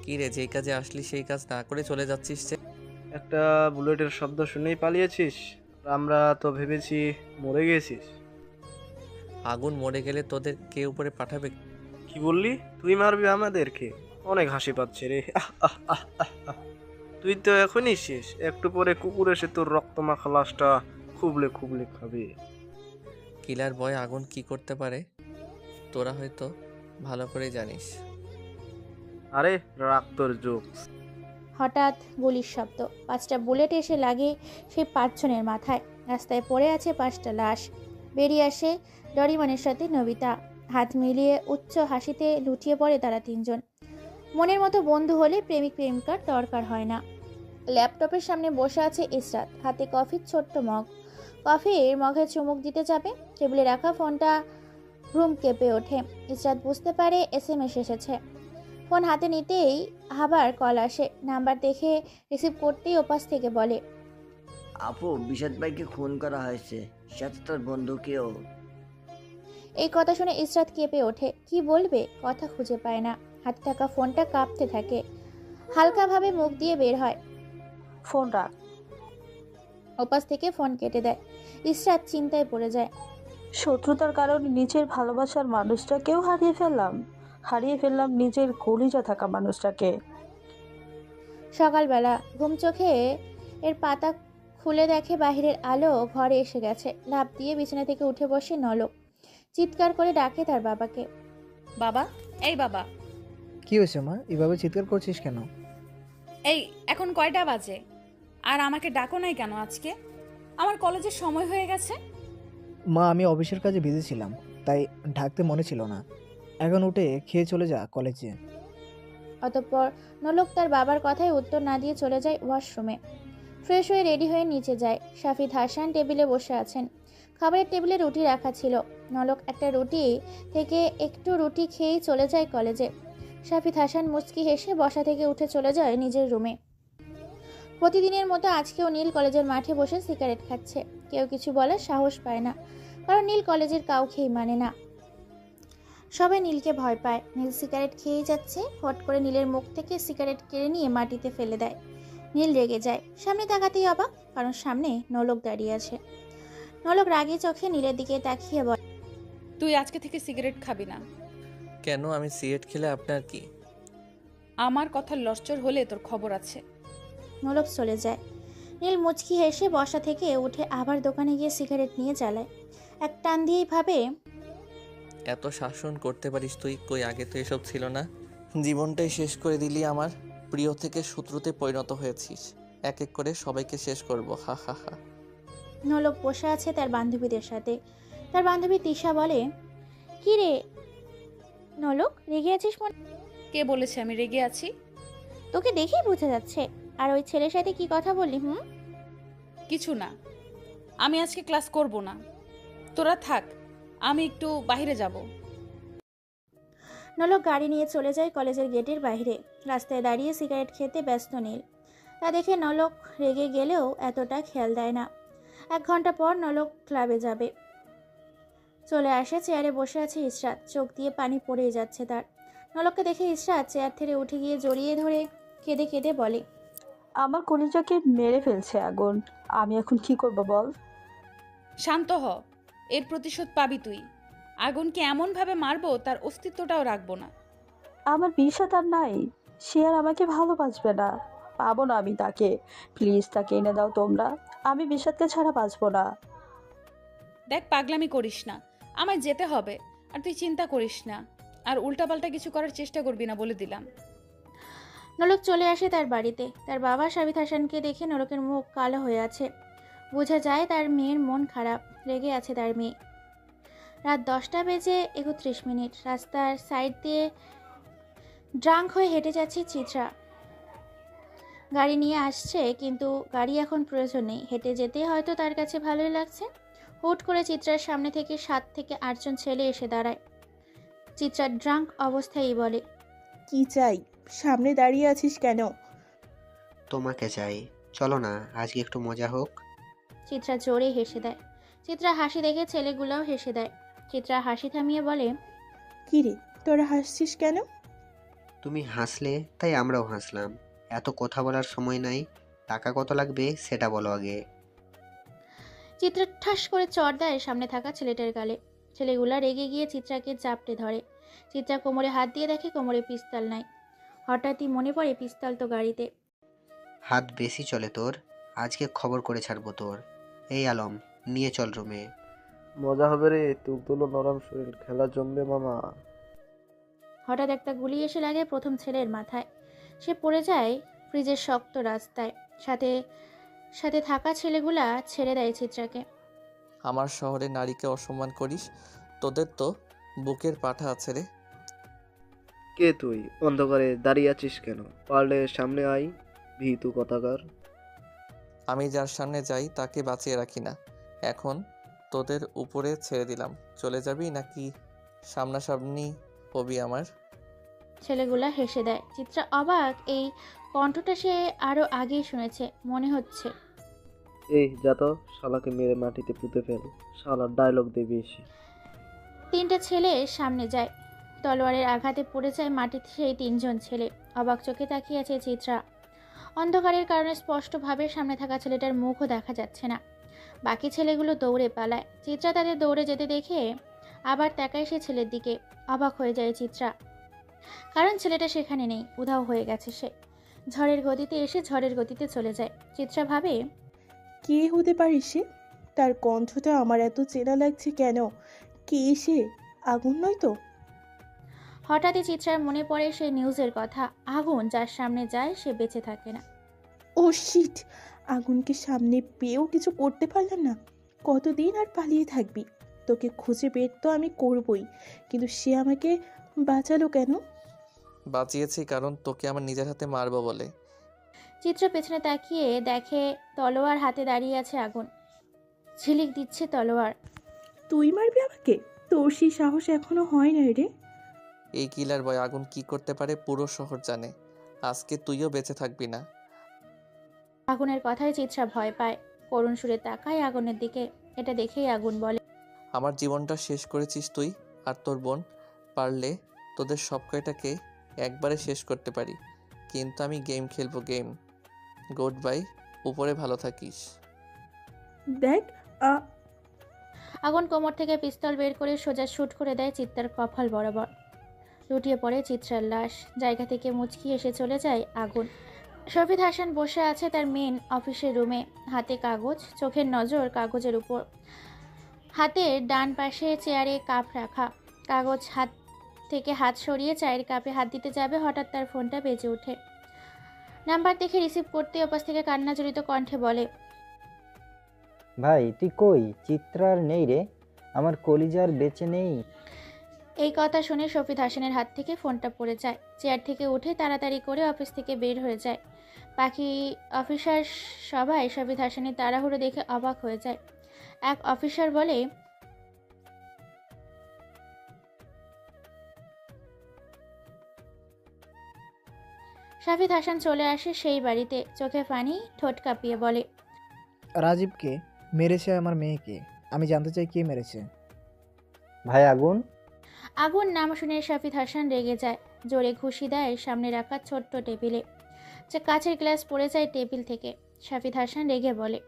কি রে, যেই কাজে আসলি সেই কাজ না করে চলে যাচ্ছিস যে? একটা বুলেটের শব্দ শুনেই পালিয়েছিস? আমরা তো ভেবেছি মরে গেছিস। আগুন মরে গেলে তোদের কে উপরে পাঠাবে? কি বললি? তুই মারবি আমাদেরকে? অনেক হাসি পাচ্ছে রে। তুই তো এখনই শেষ। একটু পরে কুকুর এসে তোর রক্তমাখা লাশটা খুবলে খুবলে খাবে। কিলার বয় আগুন কি করতে পারে তোরা হয়তো ভালো করে জানিস। আরে রাখ তোর জোকস। হঠাৎ গুলির শব্দ। 5টা বুলেট এসে লাগে সেই 5 জনের মাথায়। রাস্তায় পড়ে আছে 5টা লাশ। বেরিয়ে আসে ডরিমনের সাথে নবিতা। হাত মিলিয়ে উচ্চ হাসিতে লুটিয়ে পড়ে তারা 3 জন। মনের মতো বন্ধু হলে প্রেমিক প্রেমিকার দরকার হয় না। ল্যাপটপের সামনে বসে আছে ইসরাত, হাতে কফির ছোট্ট মগ। কফির মগে চুমুক দিতে যাবে, টেবিলে রাখা ফোনটা রুম কেঁপে ওঠে। ইসরাত বুঝতে পারে SMS এসেছে। ফোন হাতে নিতেই আবার কল আসে। নাম্বার দেখে রিসিভ করতেই ওপাশ থেকে বলে, আপু বিষাদ ভাইকে খুন করা হয়েছে, সাথে তোর বন্ধুকেও। এই কথা শুনে ইসরাত কেঁপে ওঠে। কি বলবে, কথা খুঁজে পায় না। হাতে থাকা ফোনটা কাঁপতে থাকে। হালকাভাবে মুখ দিয়ে বের হয়, ফোন রাখ। ওপাশ থেকে ফোন কেটে দেয়। ইসরাত চিন্তায় পড়ে যায়। শত্রুতার কারণে নিজের ভালোবাসার মানুষটাকেও হারিয়ে ফেললাম নিজের কলিজা থাকা মানুষটাকে। সকালবেলা ঘুম চোখে এর পাতা খুলে দেখে বাহিরের আলো ঘরে এসে গেছে। লাফ দিয়ে বিছানা থেকে উঠে বসে নলক। চিৎকার করে ডাকে তার বাবাকে। বাবা, এই বাবা, কি হয়েছে মা, এভাবে চিৎকার করছিস কেন? এই এখন কয়টা বাজে? আর আমাকে ডাকো নাই কেন আজকে? আমার কলেজের সময় হয়ে গেছে। মা, আমি অফিসের কাজে বিজি ছিলাম, তাই ঢাকতে মনে ছিল না। এখন উঠে খেয়ে চলে যা কলেজে। অতঃপর নলক তার বাবার কথায় উত্তর না দিয়ে চলে যায় ওয়াশরুমে। ফ্রেশ হয়ে রেডি হয়ে নিচে যায়। শাফিদ হাসান টেবিলে বসে আছেন। খাবারের টেবিলে রুটি রাখা ছিল। নলক একটা রুটি থেকে একটু রুটি খেয়েই চলে যায় কলেজে। শাফিদ হাসান মুচকি হেসে বসা থেকে উঠে চলে যায় নিজের রুমে। প্রতিদিনের মতো আজকেও নীল কলেজের মাঠে বসে সিগারেট খাচ্ছে। কেউ কিছু বলার সাহস পায় না, কারণ নীল কলেজের কাউকেই মানে না। সবাই নীলকে ভয় পায়। নীল সিগারেট খেয়েই যাচ্ছে। হট করে নীলের মুখ থেকে সিগারেট কেড়ে নিয়ে মাটিতে ফেলে দেয়। নীল রেগে যায়। সামনে তাকাতেই অবাক, কারণ সামনে নলক দাঁড়িয়ে আছে। নলক রাগী চোখে নীলের দিকে তাকিয়ে বলে, তুই আজকে থেকে সিগারেট খাবি না। কেন? আমি সিগারেট খেলে আপনার কি? আমার কথা লশ্চর হলে তোর খবর আছে। নলক চলে যায়। নীল মুচকি হেসে বসা থেকে উঠে আবার দোকানে গিয়ে সিগারেট নিয়ে জ্বালায়। এক টান দিয়েই ভাবে, এত শাসন করতে পারিস তুই? কই আগে তো এসব ছিল না। জীবনটাই শেষ করে দিলি আমার। প্রিয় থেকে শত্রুতে পরিণত হয়েছিস। এক এক করে সবাইকে শেষ করব, হা হা হা। নলক বসে আছে তার বান্ধবীদের সাথে। তার বান্ধবী তিশা বলে, কি রে নলক, রেগে আছিস মনে? কে বলেছে আমি রেগে আছি? তোকে দেখেই বোঝা যাচ্ছে। আর ওই ছেলের সাথে কি কথা বললি? কিছু না, আমি আজকে ক্লাস করব না। তোরা থাক, আমি একটু বাইরে যাব। নলক গাড়ি নিয়ে চলে যায় কলেজের গেটের বাইরে। রাস্তায় দাঁড়িয়ে সিগারেট খেতে ব্যস্ত নীল। তা দেখে নলক রেগে গেলেও এতটা খেয়াল দেয় না। 1 ঘন্টা পর নলক ক্লাবে যাবে। চলে আসে, চেয়ারে বসে আছে ইসরাত। চোখ দিয়ে পানি পড়ে যাচ্ছে তার। নলককে দেখে ইসরাত চেয়ার থেকে উঠে গিয়ে জড়িয়ে ধরে কেঁদে কেঁদে বলে, আমার কলিজাকে মেরে ফেলছে আগুন। আমি এখন কি করব বল? শান্ত হ, এর প্রতিশোধ পাবি তুই। আগুনকে এমনভাবে মারবো তার অস্তিত্বটাও রাখবো না। আমার বিষাদ আর নাই, সে আর আমাকে ভালোবাসবে না। পাবো না আমি তাকে। প্লিজ তাকে এনে দাও তোমরা। আমি বিষাদকে ছাড়া বাঁচবো না। দেখ, পাগলামি করিস না, আমায় যেতে হবে। আর তুই চিন্তা করিস না, আর উল্টাপাল্টা কিছু করার চেষ্টা করবি না বলে দিলাম। নলক চলে আসে তার বাড়িতে। তার বাবা শাবিত হাসানকে দেখে নলকের মুখ কালো হয়ে আছে। বোঝা যায় তার মেয়ের মন খারাপ, রেগে আছে তার মেয়ে। রাত 10টা বেজে 31 মিনিট। রাস্তার সাইড দিয়ে ড্রাঙ্ক হয়ে হেঁটে যাচ্ছে চিত্রা। গাড়ি নিয়ে আসছে, কিন্তু গাড়ি এখন প্রয়োজন নেই। হেঁটে যেতে হয়তো তার কাছে ভালোই লাগছে। হুট করে চিত্রার সামনে থেকে 7 থেকে 8 জন ছেলে এসে দাঁড়ায়। চিত্রা ড্রাঙ্ক অবস্থায় বলে, কি চাই? সামনে দাঁড়িয়ে আছিস কেন? তোমাকে চাই, চলো না আজকে একটু মজা হোক। চিত্রা জোরে হেসে দেয়। চিত্রা হাসি দেখে ছেলেগুলোও হেসে দেয়। চিত্রা হাসি থামিয়ে বলে, কি রে, তোরা হাসছিস কেন? তুমি হাসলে তাই আমরাও হাসলাম। এত কথা বলার সময় নাই, টাকা কত লাগবে সেটা বলো আগে। চিত্রা ঠাস করে চড় দেয় সামনে থাকা ছেলেটার গালে। ছেলেগুলা রেগে গিয়ে চিত্রাকে চাপটে ধরে। চিত্রা কোমরে হাত দিয়ে দেখে কোমরে পিস্তল নাই। হঠাৎই মনে পড়ে পিস্তল তো গাড়িতে। হাত বেশি চলে তোর, আজকে খবর করে ছাড়বো তোর। এই আলম, নিয়ে চল রুমে। মজা হবে রে, তুলতুলো নরম শরীর, খেলা জমবে মামা। হঠাৎ একটা গুলি এসে লাগে প্রথম ছেলের মাথায়। সে পড়ে যায় ফ্রিজের শক্ত রাস্তায়। সাথে সাথে থাকা ছেলেগুলা ছেড়ে দেয় চিত্রাকে। আমার শহরে নারীকে অসম্মান করিস, তোদের তো বুকের পাঠা আছে রে। কে তুই? অন্ধকারে দাঁড়িয়ে আছিস কেন? পারলে সামনে আয়, ভীতু কথাকার। আমি যার সামনে যাই তাকে বাঁচিয়ে রাখি না। এখন তোদের উপরে ছেড়ে দিলাম, চলে যাবি নাকি সামনাসামনি হবি আমার? ছেলেগুলা হেসে দেয়। চিত্রা অবাক, এই কণ্ঠটা সে আরো আগেই শুনেছে মনে হচ্ছে। এই যা তো, শালাকে মেরে মাটিতে পুঁতে ফেল। শালার ডায়লগ দেবে এসে। তিনটে ছেলে সামনে যায়। তলোয়ারের আঘাতে পড়ে যায় মাটিতে সেই তিনজন ছেলে। অবাক চোখে তাকিয়ে আছে চিত্রা। অন্ধকারের কারণে স্পষ্টভাবে সামনে থাকা ছেলেটার মুখও দেখা যাচ্ছে না। বাকি ছেলেগুলো দৌড়ে পালায়। চিত্রা তাদের দৌড়ে যেতে দেখে আবার তাকায় সে ছেলের দিকে। অবাক হয়ে যায় চিত্রা, কারণ ছেলেটা সেখানে নেই, উধাও হয়ে গেছে সে। ঝড়ের গতিতে এসে ঝড়ের গতিতে চলে যায়। চিত্রা ভাবে, কে হতে পারে সে? তার কণ্ঠটা আমার এত চেনা লাগছে কেন? কে সে? আগুন নয় তো? হঠাৎই চিত্রার মনে পড়ে সেই নিউজের কথা। আগুন যার সামনে যায় সে বেঁচে থাকে না। ও শিট! আগুনকে সামনে পেয়েও কিছু করতে পারলাম না। কতদিন আর পালিয়ে থাকবি? তোকে খুঁজে বের তো আমি করবই, কিন্তু সে আমাকে বাঁচালো কেন? বাঁচিয়েছি কারণ তোকে আমার নিজের হাতে মারবো বলে। চিত্র পেছনে তাকিয়ে দেখে তলোয়ার হাতে দাঁড়িয়ে আছে আগুন। ঝিলিক দিচ্ছে তলোয়ার। তুই মারবি আমাকে? তোর সেই সাহস এখনো হয় না রে। এই কিলার বয় আগুন কি করতে পারে পুরো শহর জানে। আজকে তুইও বেঁচে থাকবি না। আগুনের কথায় চিত্রা ভয় পায়। করুণ সুরে তাকায় আগুনের দিকে। এটা দেখেই আগুন বলে, আমার জীবনটা শেষ করেছিস তুই আর তোর বোন। পারলে তোদের সব কয়টাকে একবারে শেষ করতে পারি, কিন্তু আমি গেম খেলবো, গেম। গুড বাই, উপরে ভালো থাকিস। দেখ আগুন কোমর থেকে পিস্তল বের করে সোজা শুট করে দেয় চিত্রার কপাল বরাবর। লুটিয়ে পড়ে চিত্রার লাশ। জায়গা থেকে মুচকি এসে চলে যায় আগুন। শফিদ হাসান বসে আছে তার মেন অফিসের রুমে। হাতে কাগজ, চোখের নজর কাগজের উপর। হাতের ডান পাশে চেয়ারে কাপ রাখা। কাগজ হাত থেকে হাত সরিয়ে চায়ের কাপে হাত দিতে যাবে, হঠাৎ তার ফোনটা বেজে ওঠে। নাম্বার দেখে রিসিভ করতে ওপাশ থেকে কান্না জড়িত কণ্ঠে বলে, ভাই তুই কই? চিত্রার নেই রে, আমার কলিজার বেঁচে নেই। এই কথা শুনে শফিদ হাসানের হাত থেকে ফোনটা পড়ে যায়। চেয়ার থেকে উঠে তাড়াতাড়ি করে অফিস থেকে বের হয়ে যায়। বাকি অফিসার সবাই শফিদ হাসানের তাড়াহুড়ো দেখে অবাক হয়ে যায়। এক অফিসার বলে, শফিদ হাসান চলে আসে সেই বাড়িতে। চোখে পানি, ঠোঁট কাঁপিয়ে বলে, রাজীবকে মেরেছে আমার মেয়েকে। আমি জানতে চাই কে মেরেছে। ভাই আগুন। আগুন নাম শুনে শফিদ হাসান রেগে যায়। জোরে ঘুষি দেয় সামনে রাখা ছোট্ট টেবিলে। যে কাচের গ্লাস পড়ে যায় টেবিল থেকে। শফিদ হাসান রেগে বলে,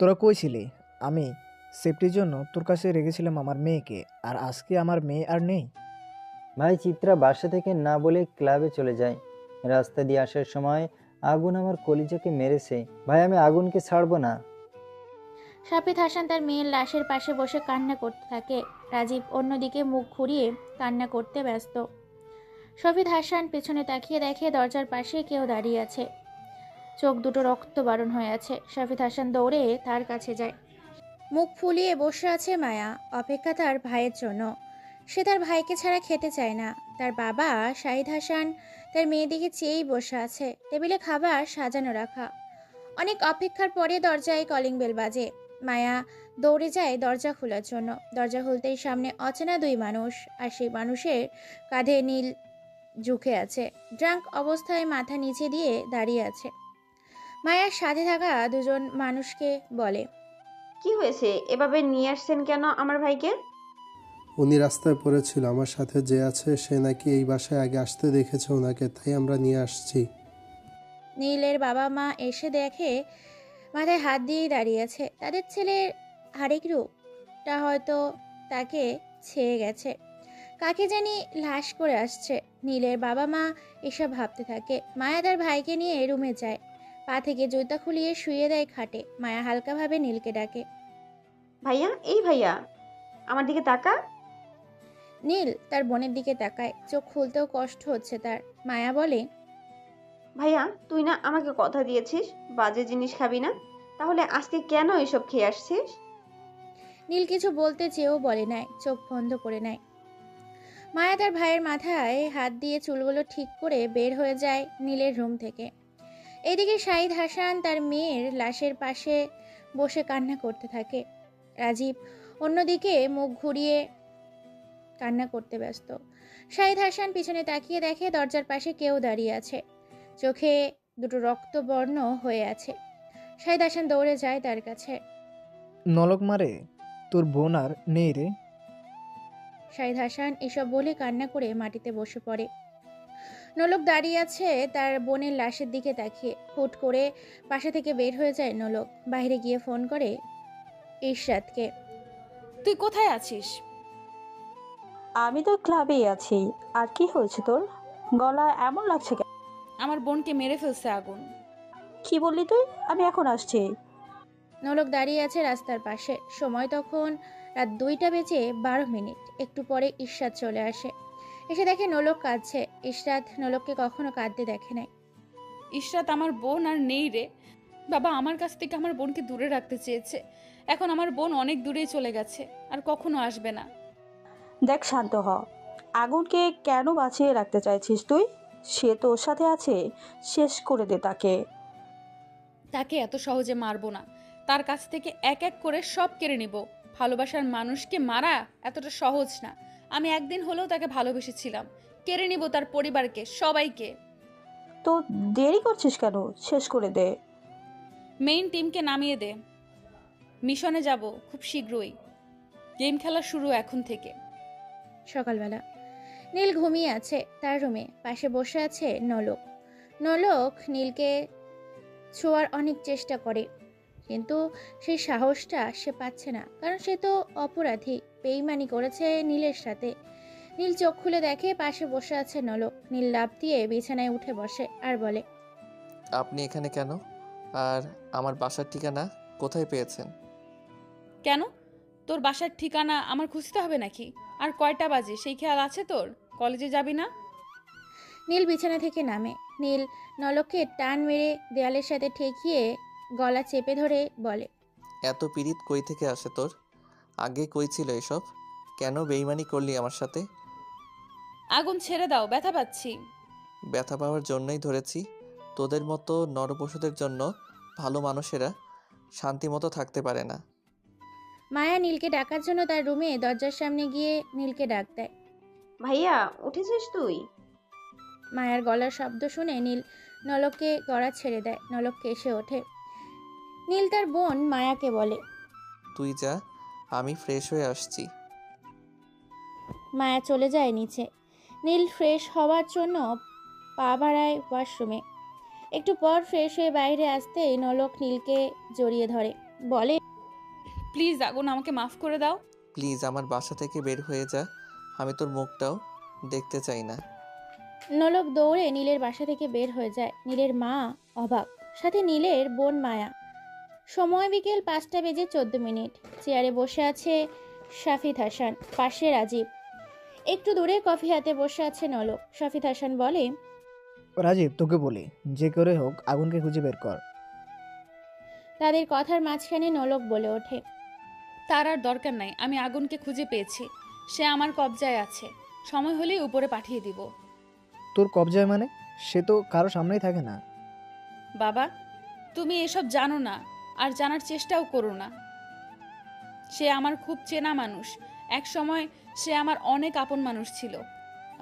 তোরা কই ছিলি? আমি সেফটির জন্য তোর কাছে রেখেছিলাম আমার মেয়েকে, আর আজকে আমার মেয়ে আর নেই। ভাই চিত্রা বাসা থেকে না বলে ক্লাবে চলে যায়। রাস্তা দিয়ে আসার সময় আগুন আমার কলিজাকে মেরেছে। ভাই আমি আগুনকে ছাড়বো না। শফিদ হাসান তার মেয়ের লাশের পাশে বসে কান্না করতে থাকে। রাজীব অন্যদিকে মুখ ঘুরিয়ে কান্না করতে ব্যস্ত। শফিদ হাসান পেছনে তাকিয়ে দেখে দরজার পাশে কেউ দাঁড়িয়ে আছে। চোখ দুটো রক্তবারণ হয়ে আছে। শফিদ হাসান দৌড়ে তার কাছে যায়। মুখ ফুলিয়ে বসে আছে মায়া, অপেক্ষা তার ভাইয়ের জন্য। সে তার ভাইকে ছাড়া খেতে চায় না। তার বাবা শাহিদ হাসান তার মেয়ে দিকে চেয়েই বসে আছে। টেবিলে খাবার সাজানো রাখা। অনেক অপেক্ষার পরে দরজায় কলিং বেল বাজে। মায়া দৌড়ে যায় দরজা খোলার জন্য। দরজা খুলতেই সামনে অচেনা দুই মানুষ, আর সেই মানুষের কাঁধে নীল ঝুঁকে আছে। ড্রাঙ্ক অবস্থায় মাথা নিচে দিয়ে দাঁড়িয়ে আছে। মায়ার সাথে থাকা দুজন মানুষকে বলে, কি হয়েছে? এভাবে নিয়ে আসছেন কেন আমার ভাইকে? উনি রাস্তায় পড়েছিল, আমার সাথে যে আছে সে নাকি এই বাসায় আগে আসতে দেখেছে ওনাকে, তাই আমরা নিয়ে আসছি। নীলের বাবা মা এসে দেখে মাথায় হাত দিয়েই দাঁড়িয়ে আছে। তাদের ছেলের আরেক রূপটা হয়তো তাকে ছেয়ে গেছে। কাকে জানি লাশ করে আসছে। নীলের বাবা মা এসব ভাবতে থাকে। মায়া তার ভাইকে নিয়ে রুমে যায়। পা থেকে জুতা খুলিয়ে শুয়ে দেয় খাটে। মায়া হালকাভাবে নীলকে ডাকে, ভাইয়া, এই ভাইয়া, আমার দিকে তাকা। নীল তার বোনের দিকে তাকায়, চোখ খুলতেও কষ্ট হচ্ছে তার। মায়া বলে, ভাইয়া তুই না আমাকে কথা দিয়েছিস বাজে জিনিস খাবি না, তাহলে আজকে কেন এসব খেয়ে আসছিস? নীল কিছু বলতে চেয়েও বলে নাই, চোখ বন্ধ করে নেয়। মায়া তার ভাইয়ের মাথায় হাত দিয়ে চুলগুলো ঠিক করে বের হয়ে যায় নীলের রুম থেকে। এদিকে শাহিদ হাসান তার মেয়ের লাশের পাশে বসে কান্না করতে থাকে। রাজীব অন্যদিকে মুখ ঘুরিয়ে কান্না করতে ব্যস্ত। শাহিদ হাসান পিছনে তাকিয়ে দেখে দরজার পাশে কেউ দাঁড়িয়ে আছে, চোখে দুটো রক্তবর্ণ হয়ে আছে। শাহিদ হাসান দৌড়ে যায় তার কাছে। নলক মারে তোর বোন আর নেই রে। শাহিদ হাসান এসব বলে কান্না করে মাটিতে বসে পড়ে। নলক দাঁড়িয়ে আছে তার বোনের লাশের দিকে তাকিয়ে। হুট করে পাশে থেকে বের হয়ে যায় নলক, বাইরে গিয়ে ফোন করে ইশরাতকে। তুই কোথায় আছিস? আমি তো ক্লাবেই আছি। আর কি হয়েছে তোর? গলা এমন লাগছে কেন? আমার বোনকে মেরে ফেলছে আগুন। কি বললি তুই? আমি এখন আসছি। নলক দাঁড়িয়ে আছে রাস্তার পাশে। সময় তখন রাত 2:12। একটু পরে ইশরাত চলে আসে। এসে দেখে নলক কাঁদছে। ইশরাত নলককে কখনো কাঁদতে দেখে নাই। ইশরাত আমার বোন আর নেই রে। বাবা আমার কাছ থেকে আমার বোনকে দূরে রাখতে চেয়েছে। এখন আমার বোন অনেক দূরেই চলে গেছে, আর কখনো আসবে না। দেখ শান্ত হ। আগুনকে কেন বাঁচিয়ে রাখতে চাইছিস তুই? সে তোর সাথে আছে, শেষ করে দে তাকে। তাকে এত সহজে মারবো না। তার কাছ থেকে এক এক করে সব কেড়ে নিব। ভালোবাসার মানুষকে মারা এতটা সহজ না। আমি একদিন হলেও তাকে ভালোবেসেছিলাম। কেড়ে নিব তার পরিবারকে, সবাইকে। তো দেরি করছিস কেন? শেষ করে দে। মেইন টিমকে নামিয়ে দে। মিশনে যাব খুব শীঘ্রই। গেম খেলা শুরু এখন থেকে। সকালবেলা নীল ঘুমিয়ে আছে তার রুমে। পাশে বসে আছে নলক। নলক নীলকে ছোঁয়ার অনেক চেষ্টা করে, কিন্তু সেই সাহসটা সে পাচ্ছে না, কারণ সে তো অপরাধী, বেইমানি করেছে নীলের সাথে। নীল চোখ খুলে দেখে পাশে বসে আছে নলক। নীল লাফ দিয়ে বিছানায় উঠে বসে আর বলে, আপনি এখানে কেন? আর আমার বাসার ঠিকানা কোথায় পেয়েছেন? কেন? তোর বাসার ঠিকানা আমার খুঁজতে হবে নাকি? আর কয়টা বাজে সেই খেয়াল আছে তোর? কলেজে যাবি না? নীল বিছানা থেকে নামে। নীল নলককে টান মেরে দেয়ালের সাথে ঠেকিয়ে গলা চেপে ধরে বলে, এত পীড়িত কই থেকে আসে তোর? আগে কই ছিল এসব? কেন বেইমানি করলি আমার সাথে? আগুন ছেড়ে দাও, ব্যথা পাচ্ছি। ব্যথা পাওয়ার জন্যই ধরেছি। তোদের মতো নরপশুদের জন্য ভালো মানুষেরা শান্তি মতো থাকতে পারে না। মায়া নীলকে ডাকার জন্য তার রুমে দরজার সামনে গিয়ে নীলকে ডাক দেয়। ভাইয়া উঠেছিস তুই? মায়ার গলার শব্দ শুনে নীল নলককে গড়া ছেড়ে দেয়। নলক কেসে ওঠে। নীল তার বোন মায়াকে বলে, তুই যা, আমি ফ্রেশ হয়ে আসছি। মায়া চলে যায় নিচে। নীল ফ্রেশ হওয়ার জন্য পা বাড়ায় ওয়াশরুমে। একটু পর ফ্রেশ হয়ে বাইরে আসতেই নলক নীলকে জড়িয়ে ধরে, বলে, প্লিজ আগুন, আমাকে মাফ করে দাও। প্লিজ আমার বাসা থেকে বের হয়ে যা। আমি তোর মুখটাও দেখতে চাই না। নলক দৌড়ে নীলের বাসা থেকে বের হয়ে যায়। নীলের মা অবাক, সাথে নীলের বোন মায়া। সময় বিকেল 5:14। চেয়ারে বসে আছে শাফিদ হাসান, পাশে রাজীব। একটু দূরে কফি হাতে বসে আছে নলক। শাফিদ হাসান বলে, রাজীব তোকে বলি, যে করে হোক আগুনকে খুঁজে বের কর। তাদের কথার মাঝখানে নলক বলে ওঠে, তার আর দরকার নাই। আমি আগুনকে খুঁজে পেয়েছি। সে আমার কবজায় আছে। সময় হলেই উপরে পাঠিয়ে দিব। তোর কবজায় মানে? সে তো কারো সামনেই থাকে না। বাবা, তুমি এসব জানো না, আর জানার চেষ্টাও করো না। সে আমার খুব চেনা মানুষ। এক সময় সে আমার অনেক আপন মানুষ ছিল।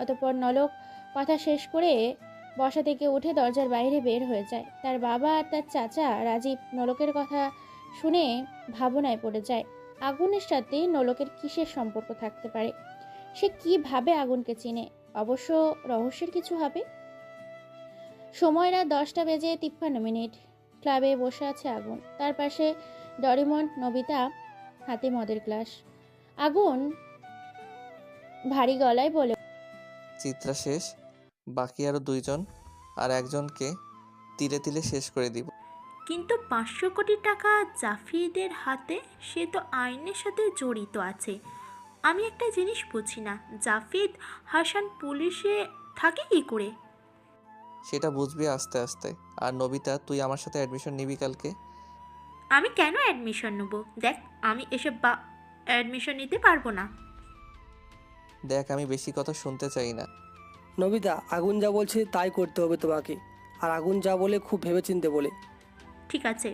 অতঃপর নলক কথা শেষ করে বসা থেকে উঠে দরজার বাইরে বের হয়ে যায়। তার বাবা আর তার চাচা রাজীব নলকের কথা শুনে ভাবনায় পড়ে যায়। আগুনের সাথে নলকের কিসের সম্পর্ক থাকতে পারে? সে কিভাবে আগুনকে চিনে? অবশ্য রহস্যের কিছু হবে। সময় রাত 10:53। ক্লাবে বসে আছে আগুন। তার পাশে ডরিমন, নবিতা, হাতে মদের গ্লাস। আগুন ভারী গলায় বলে, চিত্রা শেষ, বাকি আরো 2 জন, আর একজনকে তিলে তিলে শেষ করে দিব। কিন্তু 500 কোটি টাকা জাফিদের হাতে, সে তো আইনের সাথে জড়িত আছে। আমি একটা জিনিস বুঝি না, জাফিদ হাসান পুলিশে থাকে কি করে? সেটা বুঝবি আস্তে আস্তে। আর নবিতা, তুই আমার সাথে অ্যাডমিশন নিবি কালকে? আমি কেন অ্যাডমিশন নেব? দেখ, আমি এসব অ্যাডমিশন নিতে পারবো না। দেখ, আমি বেশি কথা শুনতে চাই না। নবিতা, আগুন যা বলছে তাই করতে হবে তোমাকে। আর আগুন যা বলে খুব ভেবেচিন্তে বলে। ঠিক আছে।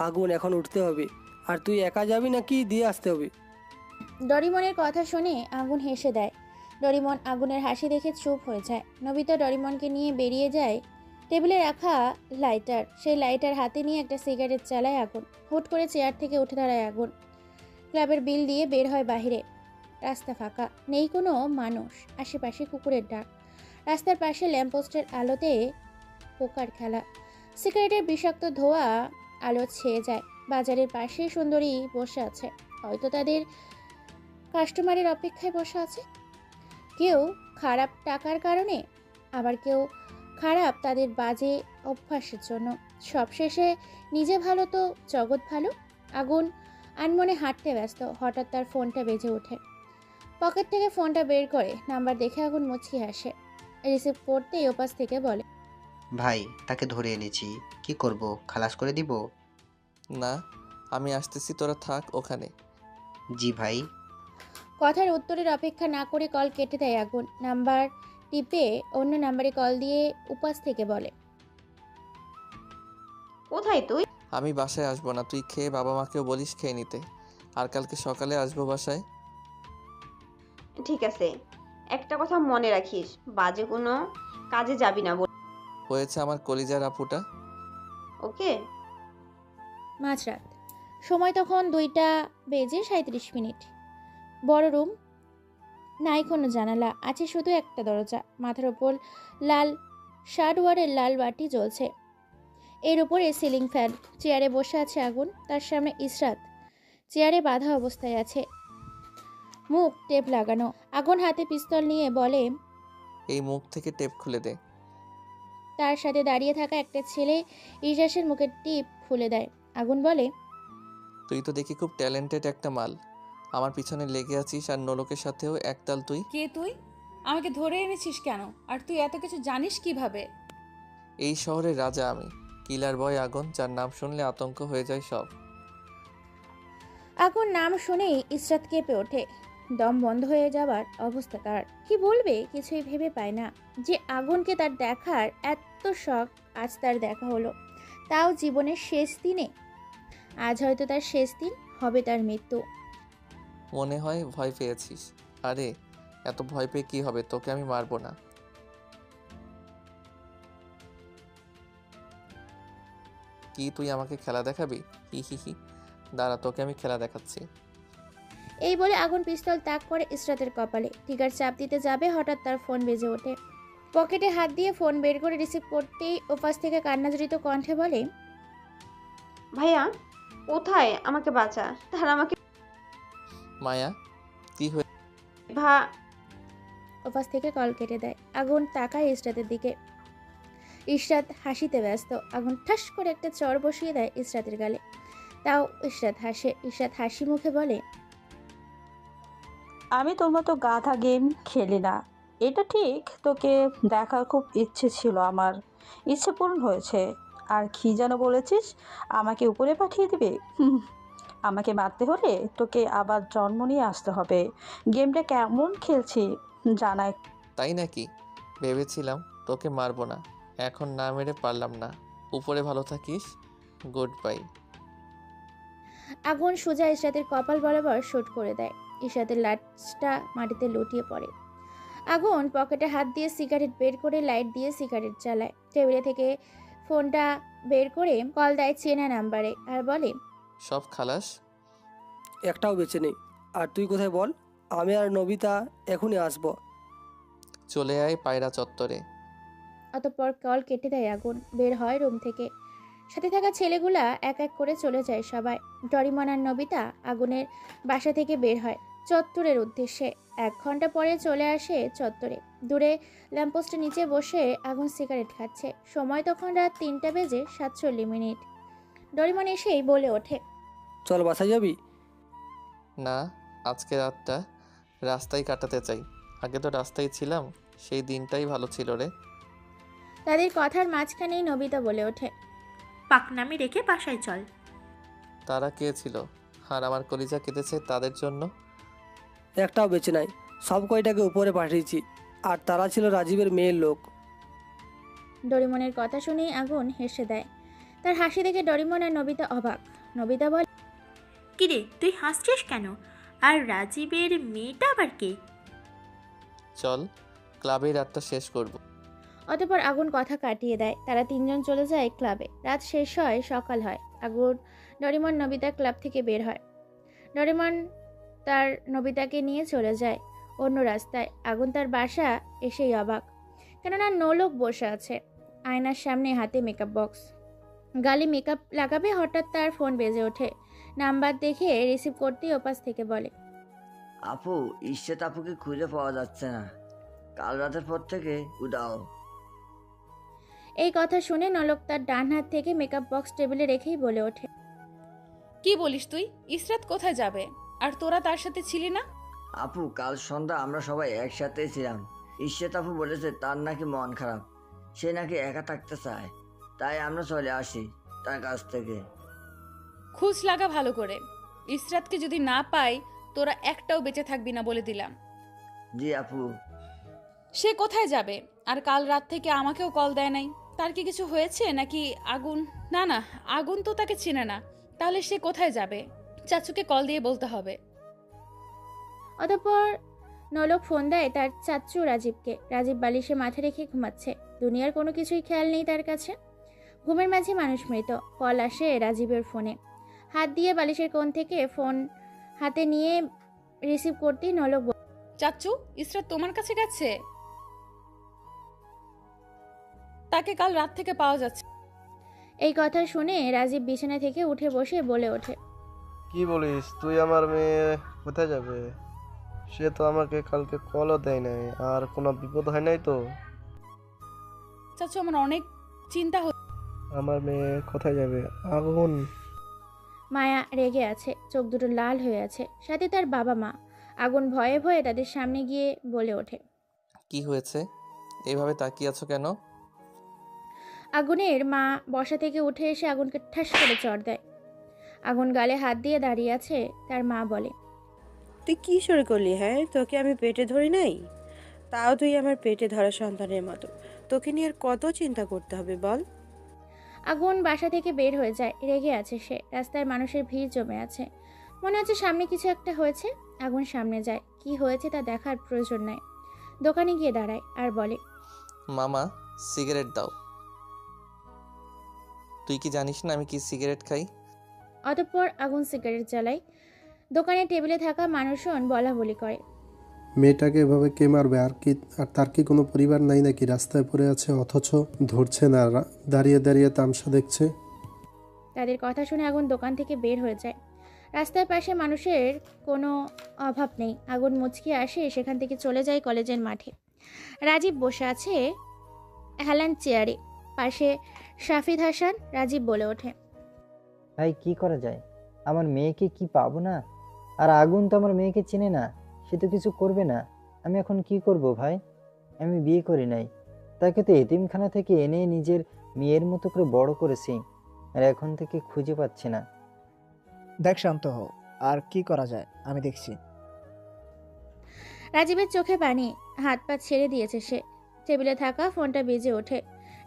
আগুন, এখন উঠতে হবে। আর তুই একা যাবি নাকি দিয়ে আসতে হবে? ডরিমনের কথা শুনে আগুন হেসে দেয়। ডরিমন আগুনের হাসি দেখে চুপ হয়ে যায়। নবিতা ডরিমনকে নিয়ে বেরিয়ে যায়। টেবিলে রাখা লাইটার, সেই লাইটার হাতে নিয়ে একটা সিগারেট চালায় আগুন। হুট করে চেয়ার থেকে উঠে দাঁড়ায় আগুন। ক্লাবের বিল দিয়ে বের হয় বাহিরে। রাস্তা ফাঁকা, নেই কোনো মানুষ, আশেপাশে কুকুরের ডাক। রাস্তার পাশে ল্যাম্পপোস্টের আলোতে পোকার খেলা। সিগারেটের বিষাক্ত ধোঁয়া আলো ছেয়ে যায়। বাজারের পাশে সুন্দরী বসে আছে, হয়তো তাদের কাস্টমারের অপেক্ষায় বসে আছে। কেউ খারাপ টাকার কারণে, আবার কেউ খারাপ তাদের বাজে অভ্যাসের জন্য। সবশেষে নিজে ভালো তো জগৎ ভালো। আগুন আনমনে হাঁটতে ব্যস্ত। হঠাৎ তার ফোনটা বেজে ওঠে। পকেট থেকে ফোনটা বের করে নাম্বার দেখে আগুন মুচকি হাসে। রিসিভ করতেই ওপাশ থেকে বলে, ভাই, তাকে ধরে এনেছি। কি করব, খালাস করে দিব? না, আমি আসতেছি, তোরা থাক ওখানে। জি ভাই। কথার উত্তরের অপেক্ষা না করে কল কেটে দেয় আগুন। নাম্বার টিপে অন্য নাম্বারে কল দিয়ে উপাস থেকে বলে, কোথায় তুই? আমি বাসায় আসবো না, তুই খেয়ে বাবা মাকেও বলিস খেয়ে নিতে। আর কালকে সকালে আসবো বাসায়। ঠিক আছে, একটা কথা মনে রাখিস, বাজে কোনো কাজে যাবি না। হয়েছে আমার কলিজার আপুটা। ওকে। মাঝরাত, সময় তখন 2:37। বড় রুম, নাই কোনো জানালা, আছে শুধু একটা দরজা। মাথার ওপর লাল শার্টওয়ারের লাল বাটি জ্বলছে, এর উপরে সিলিং ফ্যান। চেয়ারে বসে আছে আগুন, তার সামনে ইসরাত চেয়ারে বাঁধা অবস্থায় আছে, মুখ টেপ লাগানো। আগুন হাতে পিস্তল নিয়ে বলে, এই মুখ থেকে টেপ খুলে দে। তার সাথে দাঁড়িয়ে থাকা একটা ছেলে ইজাসের মুখের টিপ খুলে দেয়। আগুন বলে, তুই তো দেখি খুব ট্যালেন্টেড একটা মাল। আমার পিছনে লেগে আছিস আর নোলকের সাথেও একতাল তুই। কে তুই? আমাকে ধরে এনেছিস কেন? আর তুই এত কিছু জানিস কিভাবে? এই শহরের রাজা আমি, কিলার বয় আগুন, যার নাম শুনলে আতঙ্ক হয়ে যায় সব। আগুন নাম শুনেই ইসরাত কেঁপে ওঠে। দম বন্ধ হয়ে যাবার অবস্থা তার। কি বলবে কিছুই ভেবে পায় না। যে আগুনকে তার দেখার এত শখ, আজ তার দেখা হলো, তাও জীবনের শেষ দিনে। আজ হয়তো তার শেষ দিন, হবে তার মৃত্যু। মনে হয় ভয় পেয়েছিস। আরে এত ভয় পেয়ে কি হবে, তোকে আমি মারবো না। কি তুই আমাকে খেলা দেখাবি? হি হি হি, দাঁড়া, তোকে আমি খেলা দেখাচ্ছি। এই বলে আগুন পিস্তল তাক করে ইসরাতের কপালে। ট্রিগার চাপ দিতে যাবে, হঠাৎ তার ফোন বেজে ওঠে। পকেটে হাত দিয়ে ফোন বের করে রিসিভ করতেই ওপাশ থেকে কান্নাজড়িত কণ্ঠে বলে, ভাইয়া কোথায়? আমাকে বাঁচা। তার আমাকে মায়া, কি হয়ে? ভা ওপাশ থেকে কল কেটে দেয়। আগুন তাকায় ইসরাতের দিকে। ইসরাত হাসিতে ব্যস্ত। আগুন ঠাস করে একটা চর বসিয়ে দেয় ইসরাতের গালে। তাও ইসরাত হাসে। ইসরাত হাসি মুখে বলে, আমি তোর মতো গাধা গেম খেলি না, এটা ঠিক। তোকে দেখার খুব ইচ্ছে ছিল আমার, ইচ্ছে পূরণ হয়েছে। আর কি যেন বলেছিস, আমাকে উপরে পাঠিয়ে দিবে? আমাকে মারতে হলে তোকে আবার জন্ম নিয়ে আসতে হবে। গেমটা কেমন খেলছি জানাই। তাই নাকি? ভেবেছিলাম তোকে মারবো না, এখন না মেরে পারলাম না। উপরে ভালো থাকিস, গুড বাই। আগুন সোজা ইসরাতের কপাল বরাবর শুট করে দেয়। ইসরাতের লাশটা মাটিতে লুটিয়ে পড়ে। আগুন পকেটে হাত দিয়ে সিগারেট বের করে লাইট দিয়ে সিগারেট জ্বালায়। টেবিলে থেকে ফোনটা বের করে কল দেয় চেনা নাম্বারে আর বলে, সব খালাস? একটাও বেঁচে নেই। আর তুই কোথায় বল? আমি আর নবিতা এখনই আসবো। চলে আয় পায়রা চত্বরে। অতঃপর কল কেটে দেয় আগুন। বের হয় রুম থেকে। সাথে থাকা ছেলেগুলা এক এক করে চলে যায় সবাই। ডরিমন আর নবিতা আগুনের বাসা থেকে বের হয় চত্বরের উদ্দেশ্যে। 1 ঘন্টা পরে চলে আসে চত্বরে। দূরে ল্যাম্পপোস্টের নিচে বসে আগুন সিগারেট খাচ্ছে। সময় তখন রাত 3:47। ডরিমন এসেই বলে ওঠে, চল বাসায় যাবি? না, আজকে রাতটা রাস্তায় কাটাতে চাই। আগে তো রাস্তায় ছিলাম, সেই দিনটাই ভালো ছিল রে। তাদের কথার মাঝখানেই নবিতা বলে ওঠে, পাকনামি রেখে বাসায় চল। তারা কে ছিল আর আমার কলিজা কেঁদেছে তাদের জন্য? একটাও বেঁচে নাই, সব কয়টাকে উপরে পাঠিয়েছি। আর তারা ছিল রাজীবের মেয়ের লোক। ডরিমনের কথা শুনেই আগুন হেসে দেয়। তার হাসি দেখে ডরিমন আর নবিতা অবাক। নবিতা বলে, কিরে তুই হাসছিস কেন? আর রাজীবের মেয়েটা আবার কে? চল ক্লাবেই রাতটা শেষ করব। অতঃপর আগুন কথা কাটিয়ে দেয়। তারা তিনজন চলে যায় ক্লাবে। রাত শেষ হয়, সকাল হয়। আগুন, ডরিমন, নবিতা ক্লাব থেকে বের হয়। ডরিমন তার নবিতাকে নিয়ে চলে যায় অন্য রাস্তায়। আগুন তার বাসা এসেই অবাক, কেননা নোলক বসে আছে আয়নার সামনে, হাতে মেকআপ বক্স। গালে মেকআপ লাগাবে, হঠাৎ তার ফোন বেজে ওঠে। নাম্বার দেখে রিসিভ করতেই ওপাশ থেকে বলে, আপু, ইশরাত আপুকে খুঁজে পাওয়া যাচ্ছে না, কাল রাতের পর থেকে উদাও। এই কথা শুনে নলক তার ডান হাত থেকে মেকআপ বক্স টেবিলে রেখেই বলে ওঠে, কি বলিস তুই? ইসরাত কোথায় যাবে? আর তোরা তার সাথে ছিলি না? আপু, কাল সন্ধ্যা আমরা সবাই একসাথেই ছিলাম। ইশরাত আপু বলেছে তার নাকি মন খারাপ, সে নাকি একা থাকতে চায়, তাই আমরা চলে আসি তার কাছ থেকে। খোঁজ লাগা ভালো করে। ইসরাতকে যদি না পাই, তোরা একটাও বেঁচে থাকবি না বলে দিলাম। জি আপু। সে কোথায় যাবে? আর কাল রাত থেকে আমাকেও কল দেয় নাই। তার কি কিছু হয়েছে নাকি? আগুন, না না, আগুন তো তাকে চেনে না, তাহলে সে কোথায় যাবে? চাচুকে কল দিয়ে বলতে হবে। অতঃপর নলক ফোন দেয় তার চাচ্চু রাজীবকে। রাজীব বালিশে মাথা রেখে ঘুমাচ্ছে। দুনিয়ার কোনো কিছুই খেয়াল নেই তার কাছে। ঘুমের মাঝে মানুষ মৃত। কল আসে রাজীবের ফোনে। হাত দিয়ে বালিশের কোণ থেকে ফোন হাতে নিয়ে রিসিভ করতেই নলক চাচ্চু, ইসরাত তোমার কাছে গেছে? তাকে কাল রাত থেকে পাওয়া যাচ্ছে। এই কথা শুনে রাজীব বিছানা থেকে উঠে বসে বলে ওঠে, কি বলিস তুই? আমার মেয়ে কোথায় যাবে? সে তো আমাকে কালকে কলও দেয় নাই। আর কোনো বিপদ হয় নাই তো? চাচু, আমার অনেক চিন্তা হচ্ছে। আমার মেয়ে কোথায় যাবে? আগুন। মায়া রেগে আছে, চোখ দুটো লাল হয়ে আছে, সাথে তার বাবা মা। আগুন ভয়ে ভয়ে তাদের সামনে গিয়ে বলে ওঠে, কি হয়েছে? এইভাবে তাকিয়ে আছো কেন? আগুনের মা বসা থেকে উঠে এসে আগুনকে ঠাস করে চড় দেয়। আগুন গালে হাত দিয়ে দাঁড়িয়ে আছে। তার মা বলে, তুই কি শুরু করলি? হ্যাঁ, তোকে আমি পেটে ধরি নাই? তাও তুই আমার পেটে ধরা সন্তানের মতো। তোকে নিয়ে আর কত চিন্তা করতে হবে বল? আগুন বাসা থেকে বের হয়ে যায়। রেগে আছে সে। রাস্তায় মানুষের ভিড় জমে আছে। মনে হচ্ছে সামনে কিছু একটা হয়েছে। আগুন সামনে যায়। কি হয়েছে তা দেখার প্রয়োজন নাই। দোকানে গিয়ে দাঁড়ায় আর বলে, মামা সিগারেট দাও। তুই কি জানিস না আমি কি সিগারেট খাই? অতঃপর আগুন সিগারেট জ্বালায়। দোকানের টেবিলে থাকা মানুষজন বলা বলি করে, মেয়েটাকে এভাবে কে মারবে? আর তার কি কোনো পরিবার নাই নাকি? রাস্তায় পড়ে আছে অথচ ধরছে না, দাঁড়িয়ে দাঁড়িয়ে তামসা দেখছে। তাদের কথা শুনে আগুন দোকান থেকে বের হয়ে যায়। রাস্তার পাশে মানুষের কোনো অভাব নেই। আগুন মুচকি আসে, সেখান থেকে চলে যায় কলেজের মাঠে। রাজীব বসে আছে হেলান চেয়ারে, পাশে শাফিদ হাসান। রাজীব বলে ওঠে, ভাই কি করা যায়? আমার মেয়েকে কি পাবো না? আর আগুন তো আমার মেয়েকে চেনে না, সে তো কিছু করবে না। আমি এখন কি করব ভাই? আমি বিয়ে করি নাই, তাকে তো এতিমখানা থেকে এনে নিজের মেয়ের মতো করে বড় করেছি, আর এখন থেকে খুঁজে পাচ্ছি না। দেখ, শান্ত হও, আর কি করা যায় আমি দেখছি। রাজীবের চোখে পানি। হাত পা ছেড়ে দিয়েছে সে। টেবিলে থাকা ফোনটা বেজে ওঠে।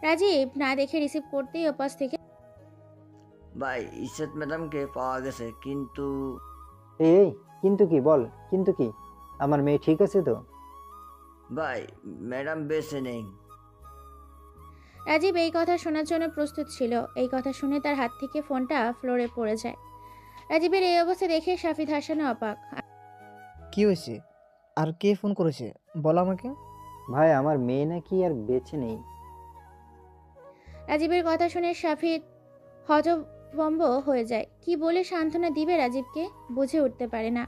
রাজীব না দেখে রিসিভ করতেই ওপাশ থেকে, ভাই, ইশরাত ম্যাডামকে পাওয়া গেছে, কিন্তু এই কিন্তু কি? বল কিন্তু কি? আমার মেয়ে ঠিক আছে তো? ভাই, ম্যাডাম বেঁচে নেই। রাজীব এই কথা শোনার জন্য প্রস্তুত ছিল। এই কথা শুনে তার হাত থেকে ফোনটা ফ্লোরে পড়ে যায়। রাজীবের এই অবস্থা দেখে শাফিদ হাসানও অবাক। কি হয়েছে? আর কে ফোন করেছে বল আমাকে। ভাই আমার মেয়ে নাকি আর বেঁচে নেই। রাজীবের কথা শুনে শাফিদ হতভম্ব হয়ে যায়। কি বলে সান্ত্বনা দিবে রাজীবকে বুঝে উঠতে পারে না।